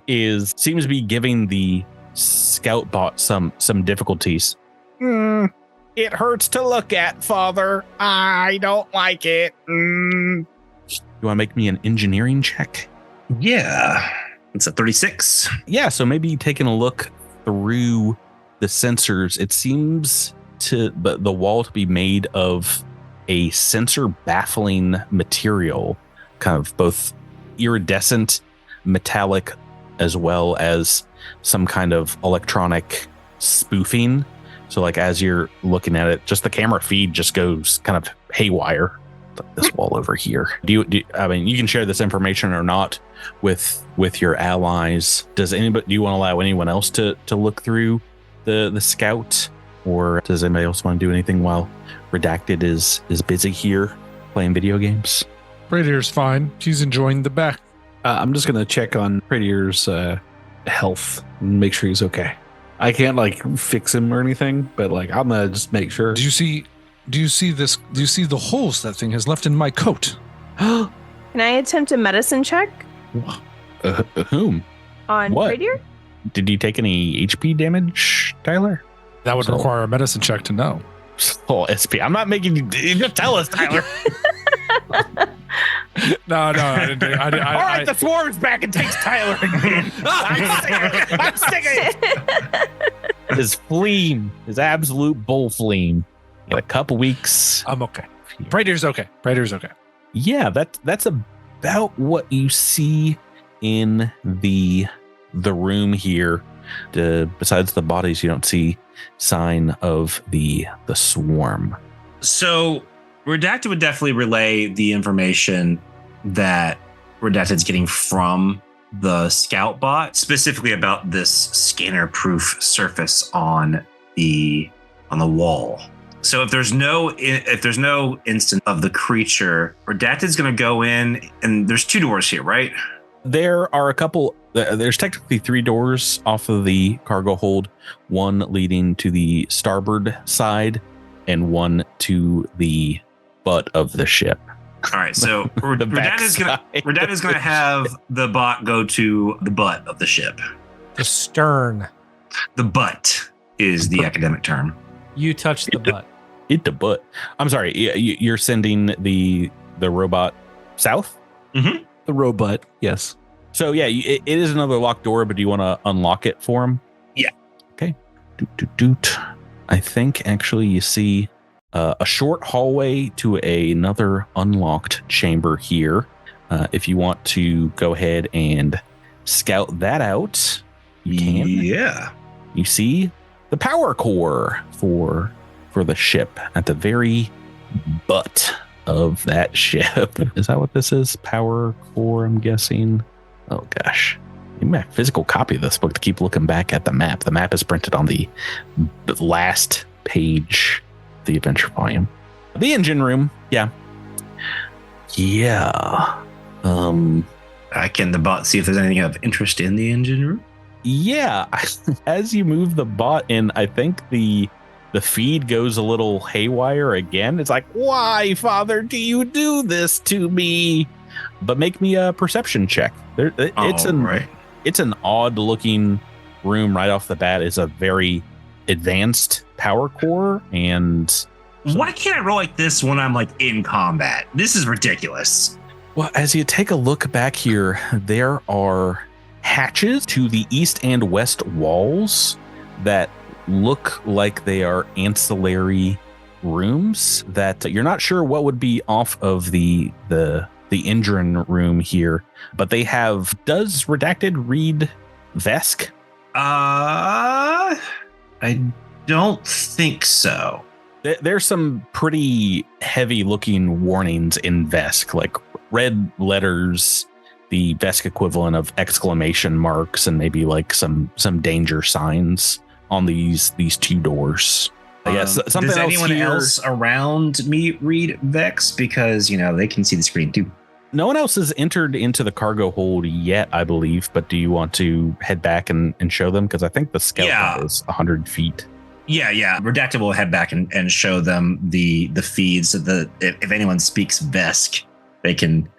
seems to be giving the scout bot some difficulties. It hurts to look at, Father. I don't like it. You want to make me an engineering check? Yeah. It's a 36. Yeah, so maybe taking a look through the sensors, it seems to the wall to be made of a sensor baffling material, kind of both iridescent, metallic, as well as some kind of electronic spoofing. So like as you're looking at it, just the camera feed just goes kind of haywire. Like this wall over here. Do I mean, you can share this information or not with your allies. Do you want to allow anyone else to look through the scout, or does anybody else want to do anything while Redacted is busy here playing video games? Pretier's fine. She's enjoying the back. I'm just gonna check on Pretier's health and make sure he's okay. I can't like fix him or anything, but like I'm gonna just make sure. Do you see this? Do you see the holes that thing has left in my coat? Can I attempt a medicine check Whom? on What? Radier? Did you take any HP damage, Tyler? That would So- require a medicine check to know. Oh, SP. I'm not making you just tell us, Tyler. No, I didn't. All right, the swarm's back and takes Tyler again. I'm sick of it. His fleam, his absolute bull fleam. In a couple weeks. I'm okay. Pretier's okay. Yeah, that's about what you see in the room here. Besides the bodies, you don't see sign of the swarm. So Redacted would definitely relay the information that Redacted's getting from the scout bot, specifically about this scanner-proof surface on the wall. So if there's no instance of the creature, Redacted's going to go in, and there's 2 doors here, right? There are a couple. There's technically 3 doors off of the cargo hold. One leading to the starboard side, and one to the butt of the ship. All right, so Redacted's going to have the bot go to the butt of the ship. The stern. The butt is the academic term. You touch the butt. Hit the butt. I'm sorry. You're sending the robot south? Mm-hmm. The robot, yes. So yeah, it is another locked door, but do you want to unlock it for him? Yeah. Okay. Doot. I think actually you see a short hallway to another unlocked chamber here. If you want to go ahead and scout that out, you can. Yeah. You see the power core for the ship at the very butt of that ship. Is that what this is? Power core, I'm guessing. Oh gosh. You might have a physical copy of this book to keep looking back at the map. The map is printed on the last page of the adventure volume. The engine room. Yeah. Can the bot see if there's anything of interest in the engine room? Yeah. As you move the bot in, I think the feed goes a little haywire again. It's like, why, Father, do you do this to me? But make me a perception check. It's an odd looking room right off the bat. It's a very advanced power core. And why can't I roll like this when I'm like in combat? This is ridiculous. well, as you take a look back here, there are hatches to the east and west walls that look like they are ancillary rooms that you're not sure what would be off of the engine room here, but they have. Does Redacted read Vesk? I don't think so. There's some pretty heavy looking warnings in Vesk, like red letters the Vesk equivalent of exclamation marks and maybe like some danger signs on these two doors. I guess something does anyone here, else around me read Vex? Because, they can see the screen too. No one else has entered into the cargo hold yet, I believe. But do you want to head back and show them? Because I think the scout is 100 feet. Yeah. Redacted will head back and show them the feeds. So that if anyone speaks Vesk, they can,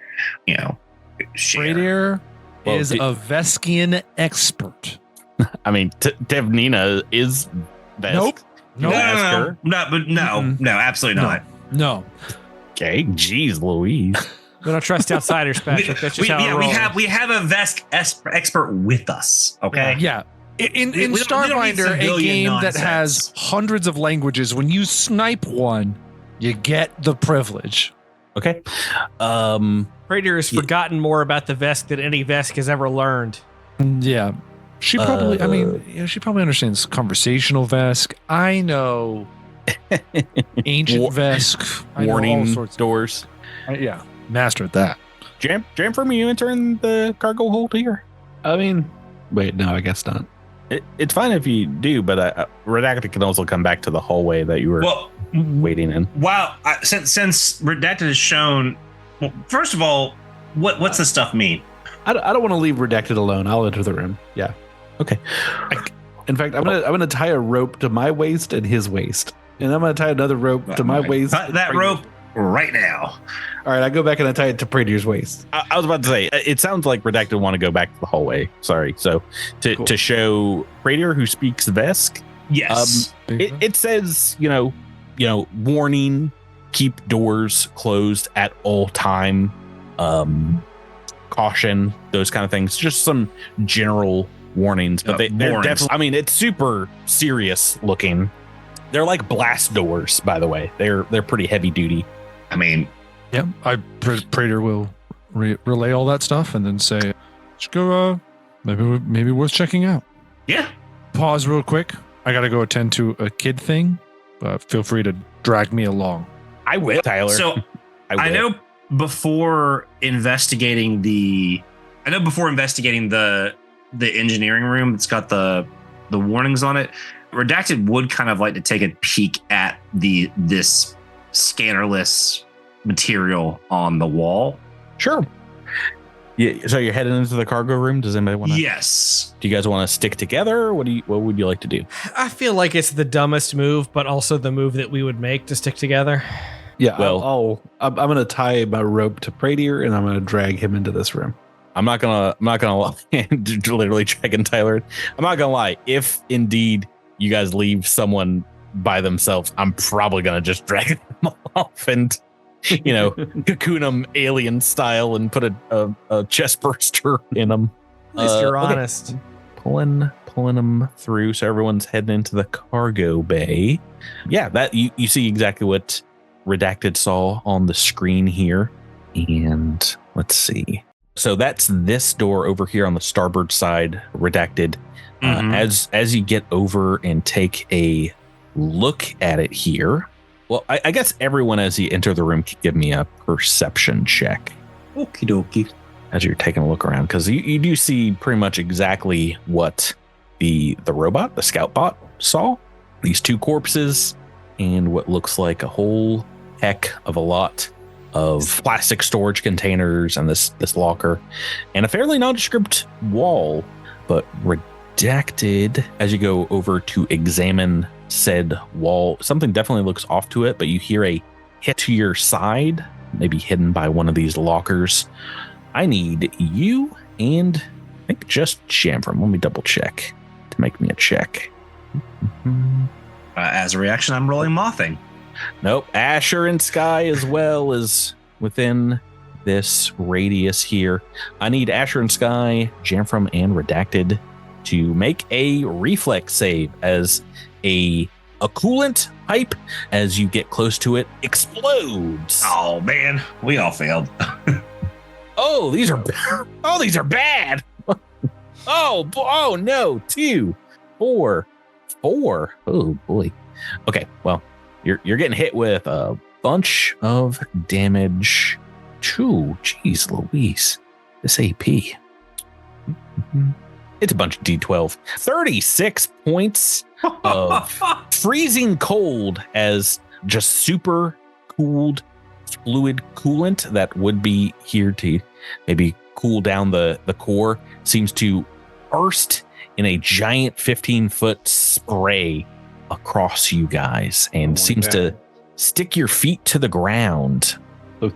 share. Radier is a Veskian expert. I mean, Devnina is Vesk. Nope. No, absolutely not. No. Okay, geez, Louise. We don't trust outsiders, Patrick. That's just how it rolls. we have a Vesk expert with us. Okay. Yeah. In We don't need Starfinder, a civilian game nonsense. that has hundreds of languages, when you snipe one, you get the privilege. Okay. Praetor has forgotten more about the Vesk than any Vesk has ever learned. Yeah. She probably, she probably understands conversational Vesk. I know ancient Vesk. I know all Warning sorts of- doors. Yeah. Master at that. Jam from you entering the cargo hold here. I mean, wait, no, I guess not. It's fine if you do, but Redacted can also come back to the hallway that you were waiting in. Wow. Since Redacted has shown, well, first of all, what's this stuff mean? I don't want to leave Redacted alone. I'll enter the room. Yeah. Okay. In fact, I'm gonna tie a rope to my waist and his waist, and I'm gonna tie another rope to my waist. Cut that rope right now. All right, I go back and I tie it to Praetier's waist. I was about to say, it sounds like Redacted want to go back to the hallway. Sorry. So to show Praetier who speaks Vesk. Yes. It says, warning, keep doors closed at all time. Caution, those kind of things. Just some general warnings, but they're definitely, I mean, it's super serious looking. They're like blast doors, by the way. They're pretty heavy duty. I mean, yeah, Praetor will relay all that stuff and then say, let's go, maybe worth checking out. Yeah. Pause real quick. I got to go attend to a kid thing, but feel free to drag me along. I will, Tyler. So I know before investigating the engineering room that's got the warnings on it, Redacted would kind of like to take a peek at this scannerless material on the wall. Sure. Yeah. So you're heading into the cargo room. Does anybody want to? Yes. Do you guys want to stick together? What would you like to do? I feel like it's the dumbest move, but also the move that we would make to stick together. Yeah. Well, I'm gonna tie my rope to Praetier and I'm gonna drag him into this room. I'm not gonna lie. Literally dragging Tyler. I'm not gonna lie. If indeed you guys leave someone by themselves, I'm probably gonna just drag them off and, cocoon them alien style and put a chest burster in them. At least you're honest. Pulling them through, so everyone's heading into the cargo bay. Yeah, that you see exactly what Redacted saw on the screen here. And let's see. So that's this door over here on the starboard side, Redacted. As you get over and take a look at it here, well, I guess everyone as you enter the room can give me a perception check. Okie dokie. As you're taking a look around, because you do see pretty much exactly what the robot, the scout bot, saw. These two corpses and what looks like a whole heck of a lot of plastic storage containers and this locker and a fairly nondescript wall. But Redacted, as you go over to examine said wall, something definitely looks off to it, but you hear a hit to your side, maybe hidden by one of these lockers. I need you and I think just Jamfram. Let me double check to make me a check. As a reaction, I'm rolling mothing. Nope. Asher and Sky as well is within this radius here. I need Asher and Sky, Jamfram, and Redacted to make a reflex save as a coolant pipe, as you get close to it, explodes. Oh man, we all failed. These are bad. Oh no, 2, 4. Oh boy. Okay, well, you're getting hit with a bunch of damage. Jeez Louise. This AP. It's a bunch of D12. 36 points of freezing cold as just super cooled fluid coolant that would be here to maybe cool down the core seems to burst in a giant 15-foot spray across you guys and seems to stick your feet to the ground.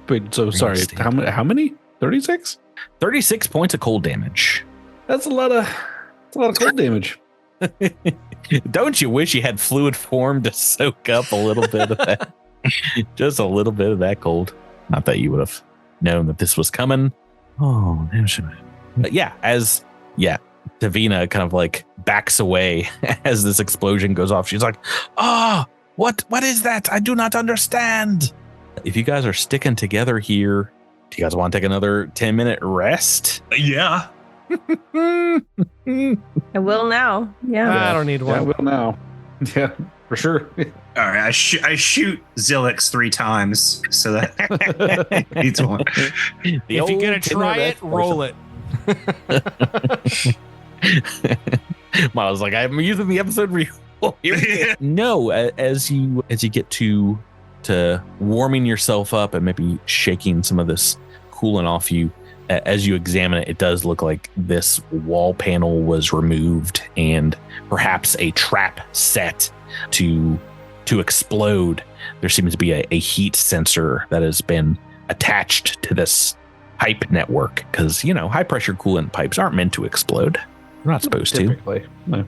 Wait, so sorry. How many? 36? 36 points of cold damage. That's a lot of cold damage. Don't you wish you had fluid form to soak up a little bit of that? Just a little bit of that cold. Not that you would have known that this was coming. Oh, but yeah, Davina kind of like backs away as this explosion goes off. She's like, what is that? I do not understand. If you guys are sticking together here, do you guys want to take another 10-minute rest? Yeah. I will now. Yeah. I don't need one. Yeah, I will now. Yeah, for sure. All right, I shoot Zilix 3 times so that needs one. If you're gonna try it, roll it. Miles like, I'm using the episode review. No, as you get to warming yourself up and maybe shaking some of this coolant off you, as you examine it, it does look like this wall panel was removed and perhaps a trap set to explode. There seems to be a heat sensor that has been attached to this pipe network because, high pressure coolant pipes aren't meant to explode. They're not supposed Typically. No,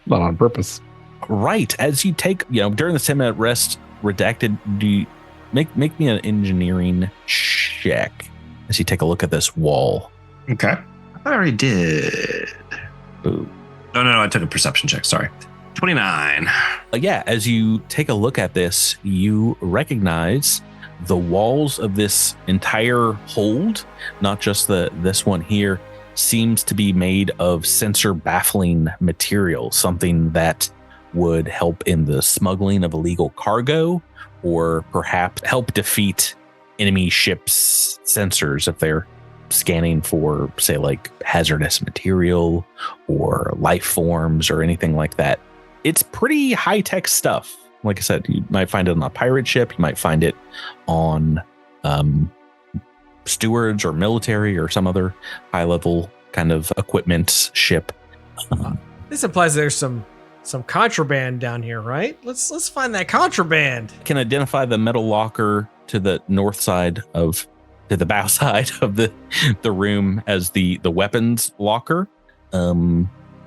not on purpose. Right. As you take, during the 10-minute rest, Redacted, do you make me an engineering check as you take a look at this wall. Okay. I already did. Ooh. No, I took a perception check. Sorry. 29. As you take a look at this, you recognize the walls of this entire hold, not just this one here, seems to be made of sensor baffling material, something that would help in the smuggling of illegal cargo or perhaps help defeat enemy ships' sensors if they're scanning for, say, like hazardous material or life forms or anything like that. It's pretty high-tech stuff. Like I said, you might find it on a pirate ship. You might find it on stewards or military or some other high-level kind of equipment ship. This implies there's some contraband down here, right? Let's find that contraband. Can identify the metal locker to the north side to the bow side of the room as the weapons locker.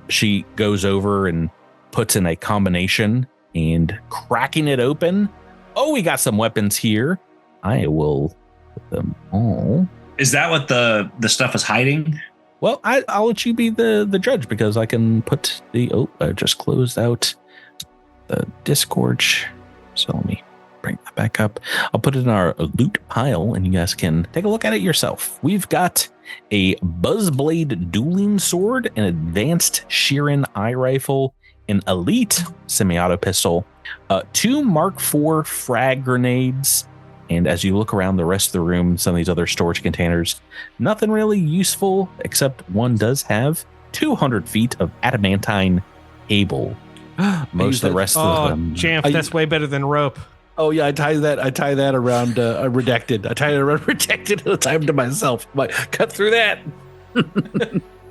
She goes over and puts in a combination and cracking it open. Oh, we got some weapons here. I will put them all. Is that what the stuff is hiding? Well, I'll let you be the judge because I can put I just closed out the Discord. So let me bring that back up. I'll put it in our loot pile and you guys can take a look at it yourself. We've got a Buzzblade dueling sword, an advanced Sheeran eye rifle, an elite semi-auto pistol, 2 Mark IV frag grenades, and as you look around the rest of the room, some of these other storage containers, nothing really useful, except one does have 200 feet of adamantine cable. Most of the rest of them. Jamf, that's way better than rope. Oh yeah, I tie that around Redacted. I tie it around Redacted and I tie him to myself. I'm like, cut through that.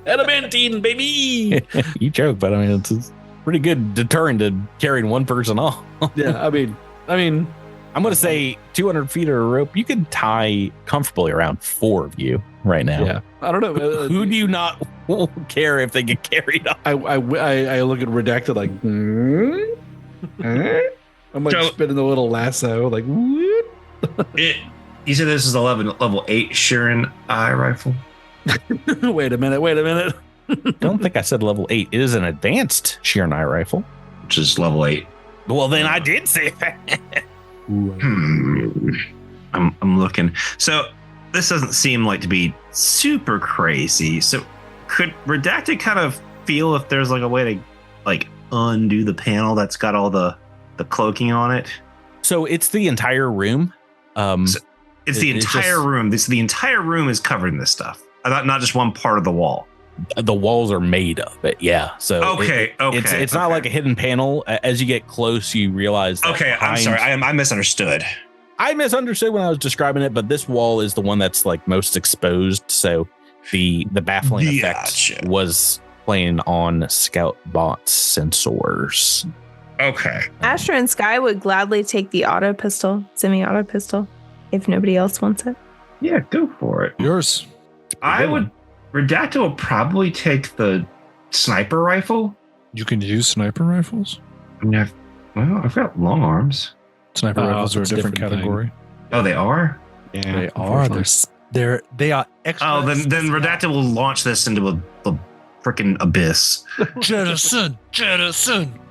Adamantine, baby. You joke, but I mean it's pretty good deterrent to carrying one person off. Yeah, I mean, I'm going to say 200 feet of rope. You can tie comfortably around 4 of you right now. Yeah, I don't know. Who do you not care if they get carried off? I look at Redacted like, I'm like spinning the little lasso, like, what? You said this is level 8 Sheeran eye rifle? Wait a minute. Don't think I said level 8. It is an advanced Sheeran eye rifle, which is level 8. Well, then I did say that. I'm looking. So this doesn't seem like to be super crazy. So could Redacted kind of feel if there's like a way to like undo the panel that's got all the cloaking on it? So it's the entire room. It's the entire room. The entire room is covered in this stuff. Not just one part of the wall. The walls are made of it. Yeah. So Okay. It's not like a hidden panel. As you get close, you realize that Okay, I'm sorry. I misunderstood. I misunderstood when I was describing it, but this wall is the one that's like most exposed. So the baffling effect was playing on Scout Bot's sensors. Okay. Astra and Sky would gladly take the semi-auto pistol, if nobody else wants it. Yeah, go for it. Yours. Redacta will probably take the sniper rifle. You can use sniper rifles. I mean, I've got long arms. Sniper rifles are a that's a different different category. Oh, they are? Yeah, They are. They are extra. Oh, then Redacta will launch this into a freaking abyss. jettison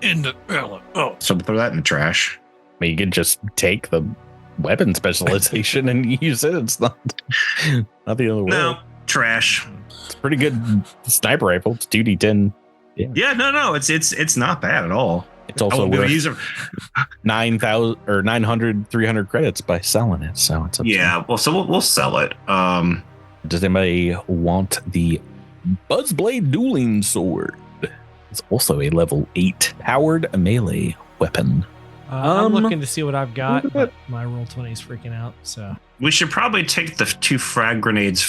in the air. Oh, So throw that in the trash. I mean, you can just take the weapon specialization and use it. It's not the other way. No, trash. It's a pretty good sniper rifle. It's 2d10. Yeah, no, it's not bad at all. It's also we'll worth use it. 9,000 or 900, 300 credits by selling it. So it's up to Yeah, well, so we'll sell it. Does anybody want the Buzzblade Dueling Sword? It's also a level 8 powered melee weapon. I'm looking to see what I've got, but my roll 20 is freaking out. So we should probably take the 2 frag grenades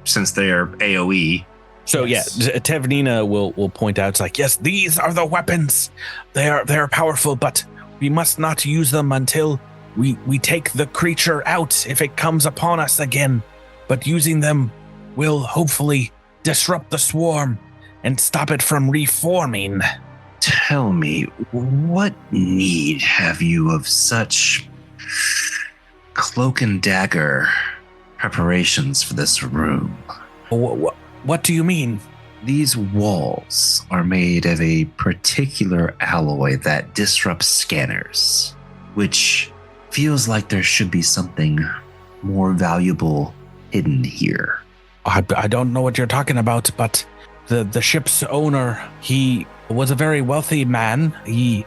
since they are AoE. So Yes. yeah, Tevnina will point out, it's like, yes, These are the weapons. They are powerful, but we must not use them until we take the creature out if it comes upon us again. But using them will hopefully disrupt the swarm and stop it from reforming. Tell me, what need have you of such cloak and dagger preparations for this room? What do you mean? These walls are made of a particular alloy that disrupts scanners, which feels like there should be something more valuable hidden here. I don't know what you're talking about, but the ship's owner, he was a very wealthy man. He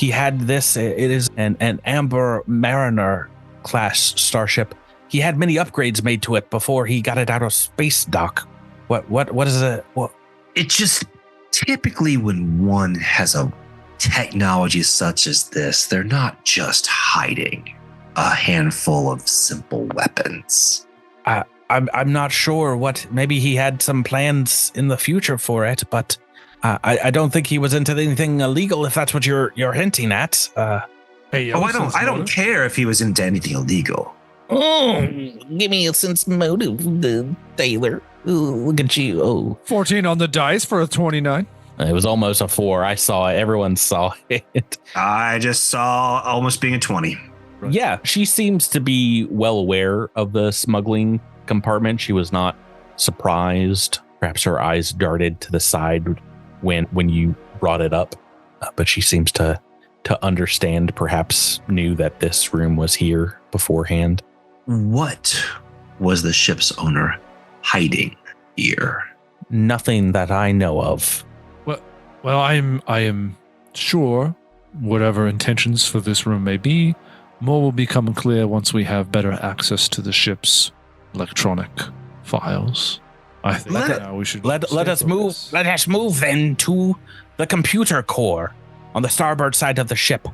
had this. It is an Amber Mariner class starship. He had many upgrades made to it before he got it out of space dock. What is it? What? It just typically when one has a technology such as this, they're not just hiding a handful of simple weapons. I'm not sure what. Maybe he had some plans in the future for it, but I don't think he was into anything illegal. If that's what you're hinting at. hey, I don't care if he was into anything illegal. Oh, give me a sense motive, Taylor. Ooh, look at you. Oh, 14 on the dice for a 29. it was almost a 4. I saw it. Everyone saw it. I just saw almost being a 20. Yeah, she seems to be well aware of the smuggling compartment. She was not surprised. Perhaps her eyes darted to the side when you brought it up, but she seems to understand. Perhaps knew that this room was here beforehand. What was the ship's owner hiding here? Nothing that I know of. Well, I am sure whatever intentions for this room may be, more will become clear once we have better access to the ship's electronic files. I think now we should let us move. Let us move then to the computer core on the starboard side of the ship,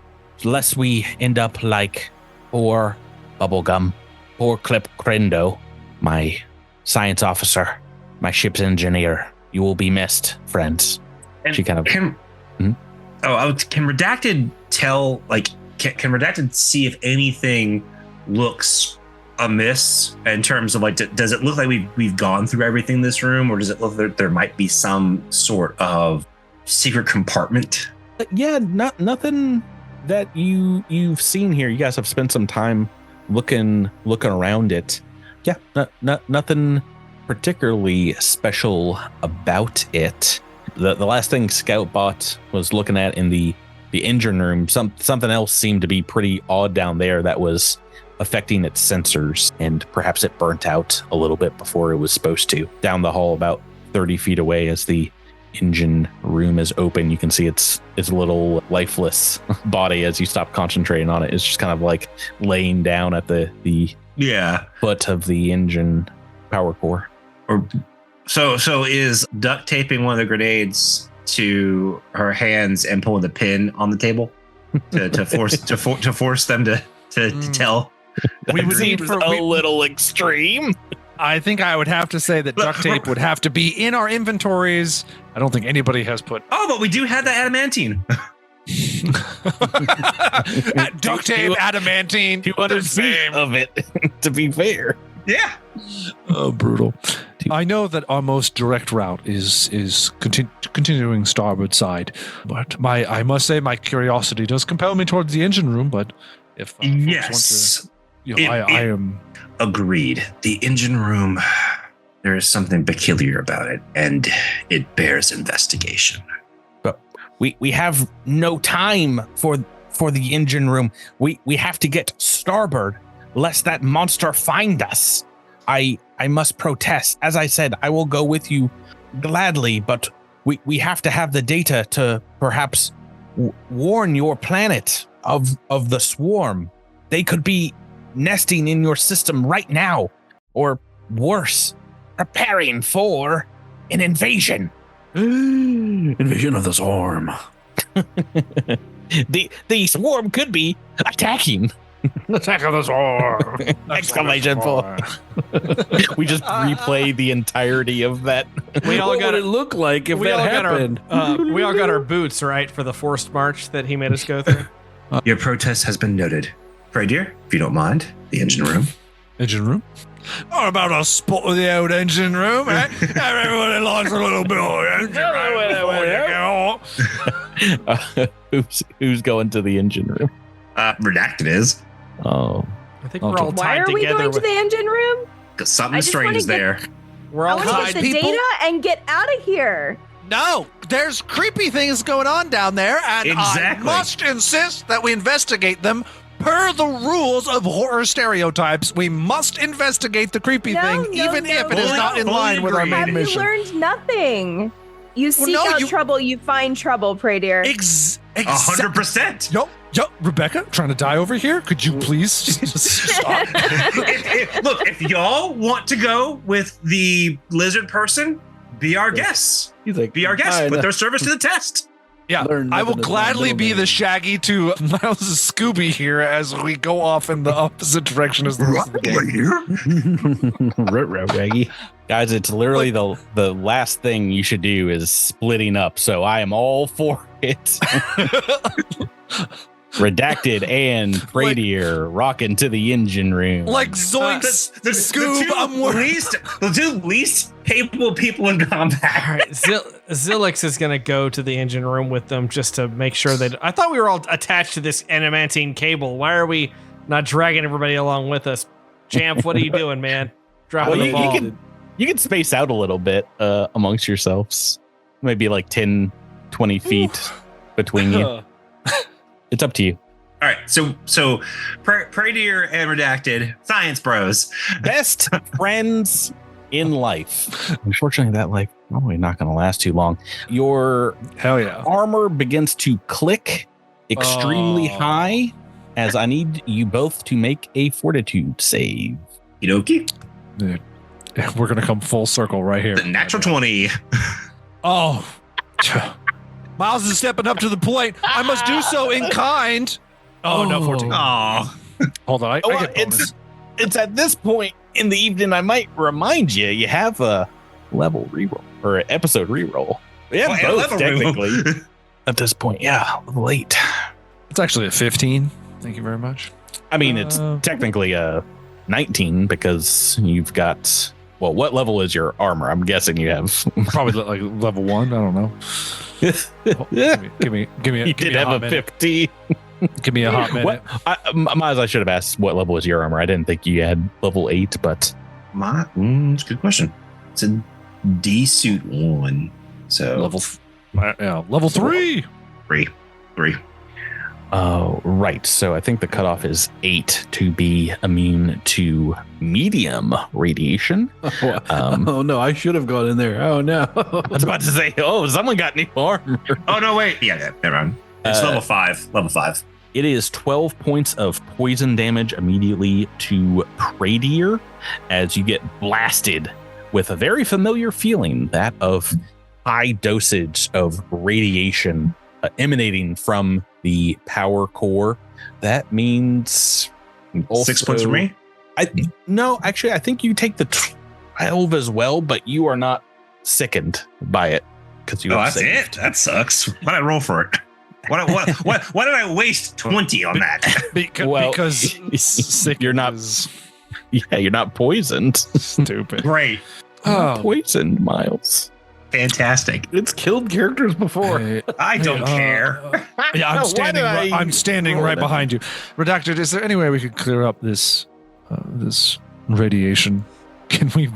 lest we end up like poor Bubblegum, poor Clip Crendo, my science officer, my ship's engineer. You will be missed, friends. And She kind of can Redacted tell, like, can Redacted see if anything looks amiss in terms of, like, does it look like we've gone through everything in this room, or does it look like there might be some sort of secret compartment? Yeah, nothing that you've seen here. You guys have spent some time looking around it. Yeah, nothing particularly special about it. The last thing Scoutbot was looking at in the engine room, something else seemed to be pretty odd down there that was affecting its sensors, and perhaps it burnt out a little bit before it was supposed to. Down the hall, about 30 feet away, as the engine room is open, you can see its little lifeless body as you stop concentrating on it. It's just kind of like laying down at the Yeah. foot of the engine power core. Or so is duct taping one of the grenades to her hands and pulling the pin on the table to force them to tell. We would need a little extreme. I think I would have to say that duct tape would have to be in our inventories. I don't think anybody has put. Oh, but we do have the adamantine. Duct tape, adamantine, 200 feet of it, to be fair. Yeah. Oh, brutal. I know that our most direct route is continuing starboard side, but I must say my curiosity does compel me towards the engine room. But if folks yes, want to, I am agreed. The engine room, there is something peculiar about it, and it bears investigation. But we have no time for the engine room. We have to get starboard, lest that monster find us. I must protest. As I said, I will go with you gladly, but we have to have the data to perhaps warn your planet of the swarm. They could be nesting in your system right now, or worse, preparing for an invasion. Invasion of the swarm. The swarm could be attacking. Attack of the swarm! Exclamation point. We just replay the entirety of that. We all What got would it look like if that happened? We all got our boots, right, for the forced march that he made us go through. Your protest has been noted. Pray, dear, if you don't mind, the engine room. engine room. What about a spot of the old engine room, eh? Everybody likes a little bit of engine room before you get on. Who's going to the engine room? Redacted is. Oh, I think we're all Why tied are we together. going to the engine room? Because something I just strange wanna is there. We're I all want to tied. get the people. data and get out of here. No, there's creepy things going on down there, and Exactly. I must insist that we investigate them per the rules of horror stereotypes. We must investigate the creepy thing, even if it is not in Fully line with our agreed. main Have you mission. learned nothing? You seek no, out you- trouble, you find trouble, pray dear. 100%. Yo, Rebecca, trying to die over here? Could you please just stop? Look, if y'all want to go with the lizard person, be our guests. He's like, Be our guests. fine. Put their service to the test. Yeah, Learn I will nothing is gladly not be middle the name. Shaggy to Miles' Scooby here as we go off in the opposite direction as the rest of the game. Raggy. guys, it's literally the last thing you should do is splitting up. So I am all for it. Redacted and Pradier rocking to the engine room. Like Zoinks, The Scoob, I'm worried. the two least capable people in combat. All right, Zilix is going to go to the engine room with them just to make sure that. I thought we were all attached to this adamantine cable. Why are we not dragging everybody along with us? Jamf, what are you doing, man? Dropping the ball. You can space out a little bit amongst yourselves. Maybe like 10, 20 feet between you. It's up to you. All right, so Pradier and Redacted, science bros. Best friends in life. Unfortunately, that life probably not going to last too long. Your Hell yeah. armor begins to click extremely Oh. high as I need you both to make a fortitude save. Okie Dude, we're going to come full circle right here. the natural 20. Oh. Miles is stepping up to the plate. I must do so in kind. Oh, no, 14. Oh, Hold on. I Well, get bonus. it's at this point in the evening I might remind you, you have a level reroll or episode reroll. Yeah, and both level technically. reroll. At this point, yeah, level 8. It's actually a 15. Thank you very much. I mean, it's technically a 19 because you've got. Well, what level is your armor? I'm guessing you have. Probably like level 1. I don't know. Oh, give me You did have a 50. Give me a hot minute. Miles, I should have asked what level was your armor. I didn't think you had level 8, but it's a good question. It's a D suit 1. So Level 3. three. right. So I think the cutoff is 8 to be immune to medium radiation. Oh no, I should have gone in there. Oh no. I was about to say, someone got new armor. Oh no, wait. Yeah, never mind. It's level 5. Level 5. It is 12 points of poison damage immediately to Pradier as you get blasted with a very familiar feeling, that of high dosage of radiation emanating from the power core. That means also, 6 points for me. No, actually, I think you take the 12 as well, but you are not sickened by it because you. Oh, have that's saved. it. That sucks. Why did I roll for it? Why did I waste 20 on that? Because sick you're not. is Yeah, you're not poisoned. stupid. Great. You're not poisoned, Miles. Fantastic. It's killed characters before. I don't care. Yeah, I'm standing right behind you. Redacted, is there any way we could clear up this radiation? Can we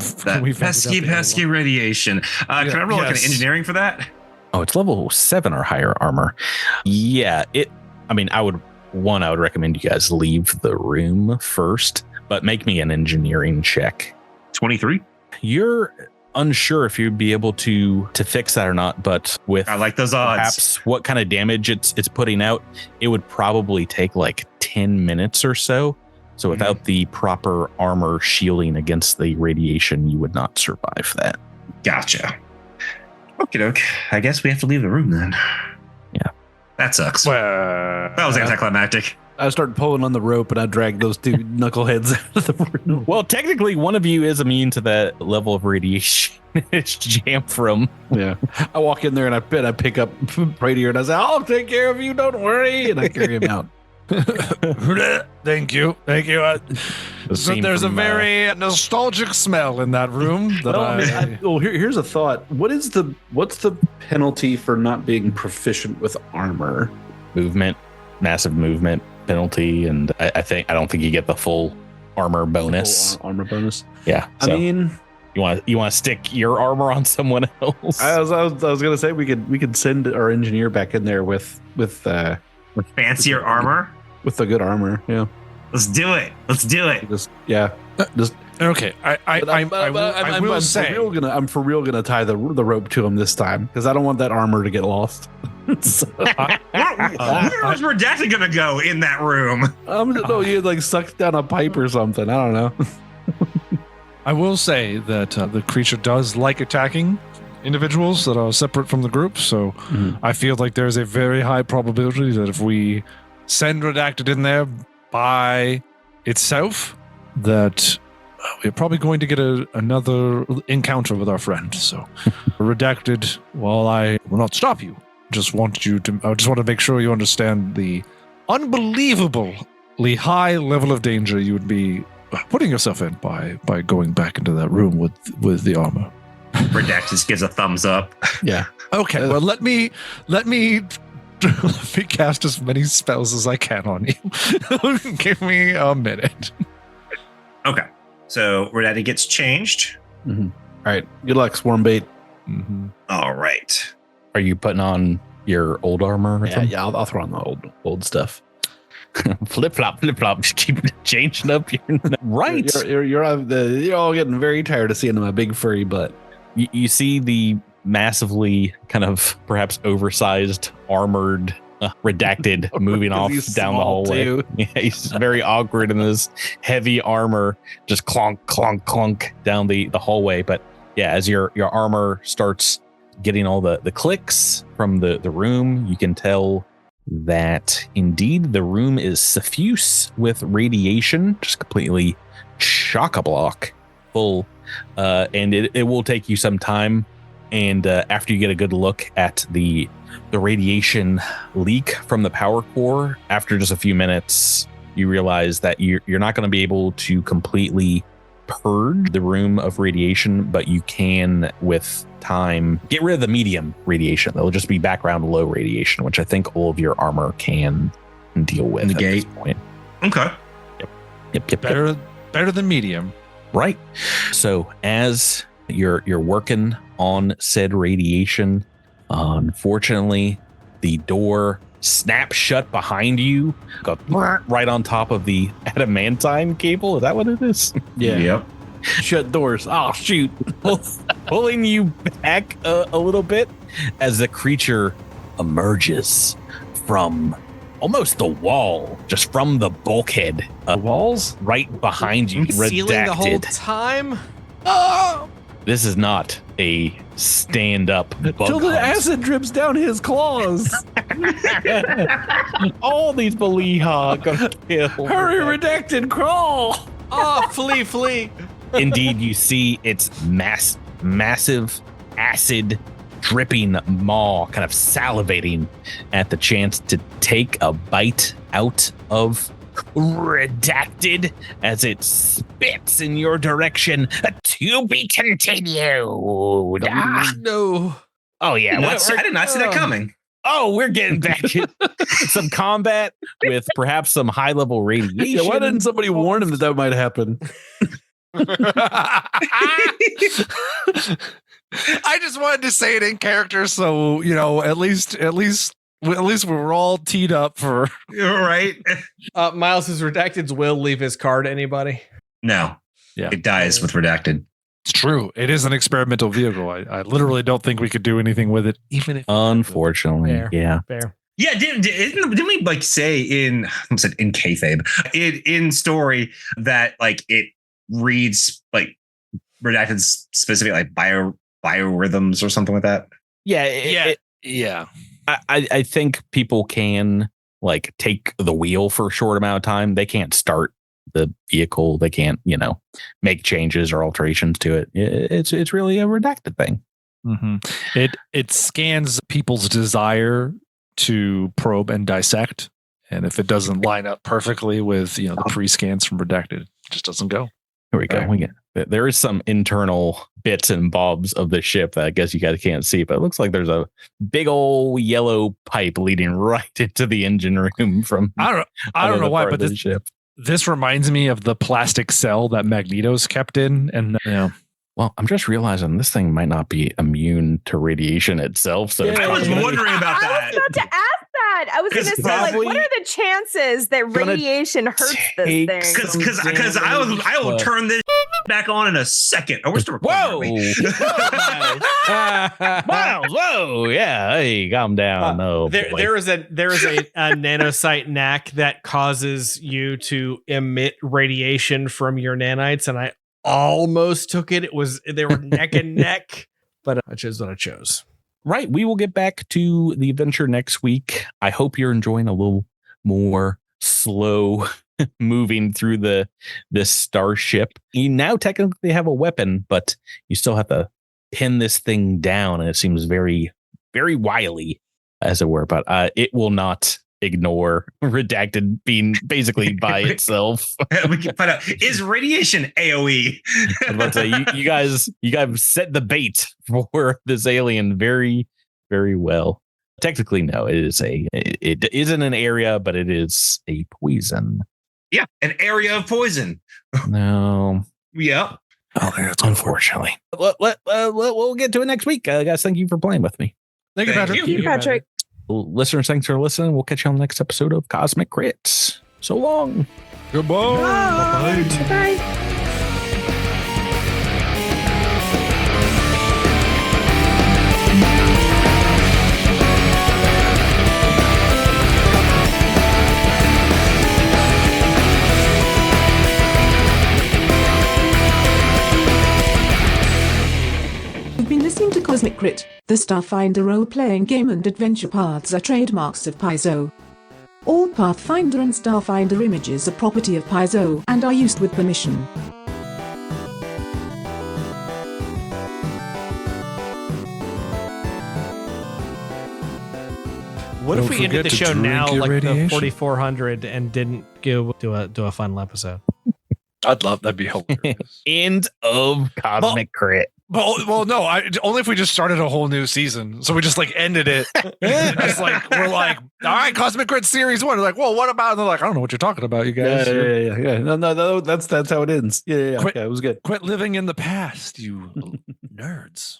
pesky radiation? Can I roll like an engineering for that? Oh, it's level 7 or higher armor. Yeah, I would recommend you guys leave the room first, but make me an engineering check. 23. You're unsure if you'd be able to fix that or not, but with I like those odds. Perhaps what kind of damage it's putting out, it would probably take like 10 minutes or so. So without the proper armor shielding against the radiation, you would not survive that. Gotcha. Okie doke. I guess we have to leave the room then. Yeah. That sucks. Well, That was anticlimactic. I started pulling on the rope and I dragged those two knuckleheads out of the room. Well, technically, one of you is immune to that level of radiation. It's jam from. Yeah. I walk in there and I pick up Pradier and I say, I'll take care of you. Don't worry. And I carry him out. Thank you. So there's a very nostalgic smell in that room. Here's a thought. What's the penalty for not being proficient with armor? Movement, massive movement penalty, and I don't think you get the full armor bonus. Armor bonus. Yeah. So. I mean, you want to stick your armor on someone else? I was gonna say we could send our engineer back in there with fancier armor. With the good armor, yeah. Let's do it. Okay. I will say I'm for real gonna tie the rope to him this time because I don't want that armor to get lost. Where's Redacted gonna go in that room? You like sucked down a pipe or something. I don't know. I will say that the creature does like attacking individuals that are separate from the group, so I feel like there's a very high probability that if we send Redacted in there by itself, that we're probably going to get another encounter with our friend. So, Redacted, while I will not stop you, I just want to make sure you understand the unbelievably high level of danger you would be putting yourself in by going back into that room with the armor. Redacted just gives a thumbs up. Yeah. Okay. Well, let me cast as many spells as I can on you. Give me a minute. Okay. So Redacted gets changed. Mm-hmm. All right. Good luck, swarm bait. Mm-hmm. All right. Are you putting on your old armor? Yeah. I'll throw on the old stuff. Flip flop. Just keep changing up your right. You're all getting very tired of seeing my big furry butt. You see the massively kind of perhaps oversized armored Redacted moving off down the hallway. Too. Yeah, he's very awkward in this heavy armor, just clonk, clonk, clonk down the hallway. But yeah, as your armor starts getting all the clicks from the room, you can tell that indeed the room is suffuse with radiation, just completely chock-a-block full. And it will take you some time. And after you get a good look at the radiation leak from the power core, after just a few minutes, you realize that you're not going to be able to completely purge the room of radiation, but you can, with time, get rid of the medium radiation. There'll just be background low radiation, which I think all of your armor can deal with at this point. Okay. Yep. Better than medium. Right. So as you're working on said radiation, unfortunately, the door snaps shut behind you, got right on top of the adamantine cable. Is that what it is? Yeah. Yep. Shut doors. Oh, shoot. Pulling you back a little bit as the creature emerges from almost the wall, just from the bulkhead. Walls? Right behind you. Ceiling the whole time? Oh! This is not a stand-up bug Till the hunt. acid drips down his claws. All these Bolaji gonna kill. Hurry, redacted, crawl. Oh, flee. Indeed, you see its massive acid dripping maw kind of salivating at the chance to take a bite out of Redacted as it spits in your direction. To be continued. No. Oh yeah, I did not see that coming. Oh, we're getting back in some combat with perhaps some high-level radiation. Yeah, why didn't somebody warn him that might happen? I just wanted to say it in character, so at least we're all teed up for. You're right. Miles's Redacted's will leave his card to anybody. No. Yeah. It dies with Redacted. It's true. It is an experimental vehicle. I literally don't think we could do anything with it, even if. Unfortunately, Fair. Yeah, didn't we like say in kayfabe in story that like it reads like Redacted specific like biorhythms or something like that? Yeah, Yeah. I think people can like take the wheel for a short amount of time. They can't start the vehicle. They can't, make changes or alterations to it. It's really a redacted thing. Mm-hmm. It scans people's desire to probe and dissect, and if it doesn't line up perfectly with the pre-scans from Redacted, it just doesn't go. Here we go. There is some internal bits and bobs of the ship that I guess you guys can't see, but it looks like there's a big old yellow pipe leading right into the engine room from. I don't know why, but this ship. This reminds me of the plastic cell that Magneto's kept in, and Well, I'm just realizing this thing might not be immune to radiation itself. So I was wondering about that. I was about to ask that. I was going to say, like, what are the chances that radiation hurts this thing? Because I will turn this back on in a second. Oh, we're still recording. Whoa, Miles! Whoa, yeah. Hey, calm down. No, there is a nanocyte knack that causes you to emit radiation from your nanites, and I almost took it. They were neck and neck, but I chose what I chose. Right. We will get back to the adventure next week. I hope you're enjoying a little more slow moving through this starship. You now technically have a weapon, but you still have to pin this thing down, and it seems very, very wily, as it were. But it will not ignore Redacted being basically by itself. We can find out, is radiation AoE? I was about to say, you guys set the bait for this alien very, very well. Technically, no, it isn't an area, but it is a poison. Yeah, an area of poison. No. Yeah. Oh, unfortunately. We'll get to it next week. Guys, thank you for playing with me. Thank you, Patrick. Thank you, Patrick. Listeners, thanks for listening. We'll catch you on the next episode of Cosmic Crits. So long. Goodbye. Bye. You've been listening to Cosmic Crit, the Starfinder role-playing game, and adventure paths are trademarks of Paizo. All Pathfinder and Starfinder images are property of Paizo and are used with permission. What if Don't we ended the forget to show drink now, your like radiation. the 4400, and didn't go do a fun episode? I'd love that'd be hilarious. End of Cosmic Crit. Well, no, only if we just started a whole new season. So we just like ended it. It's like we're like, all right, Cosmic Crit Series 1. They're like, well, what about? And they're like, I don't know what you're talking about, you guys. Yeah. No, that's how it ends. Yeah, it was good. Quit living in the past, you nerds.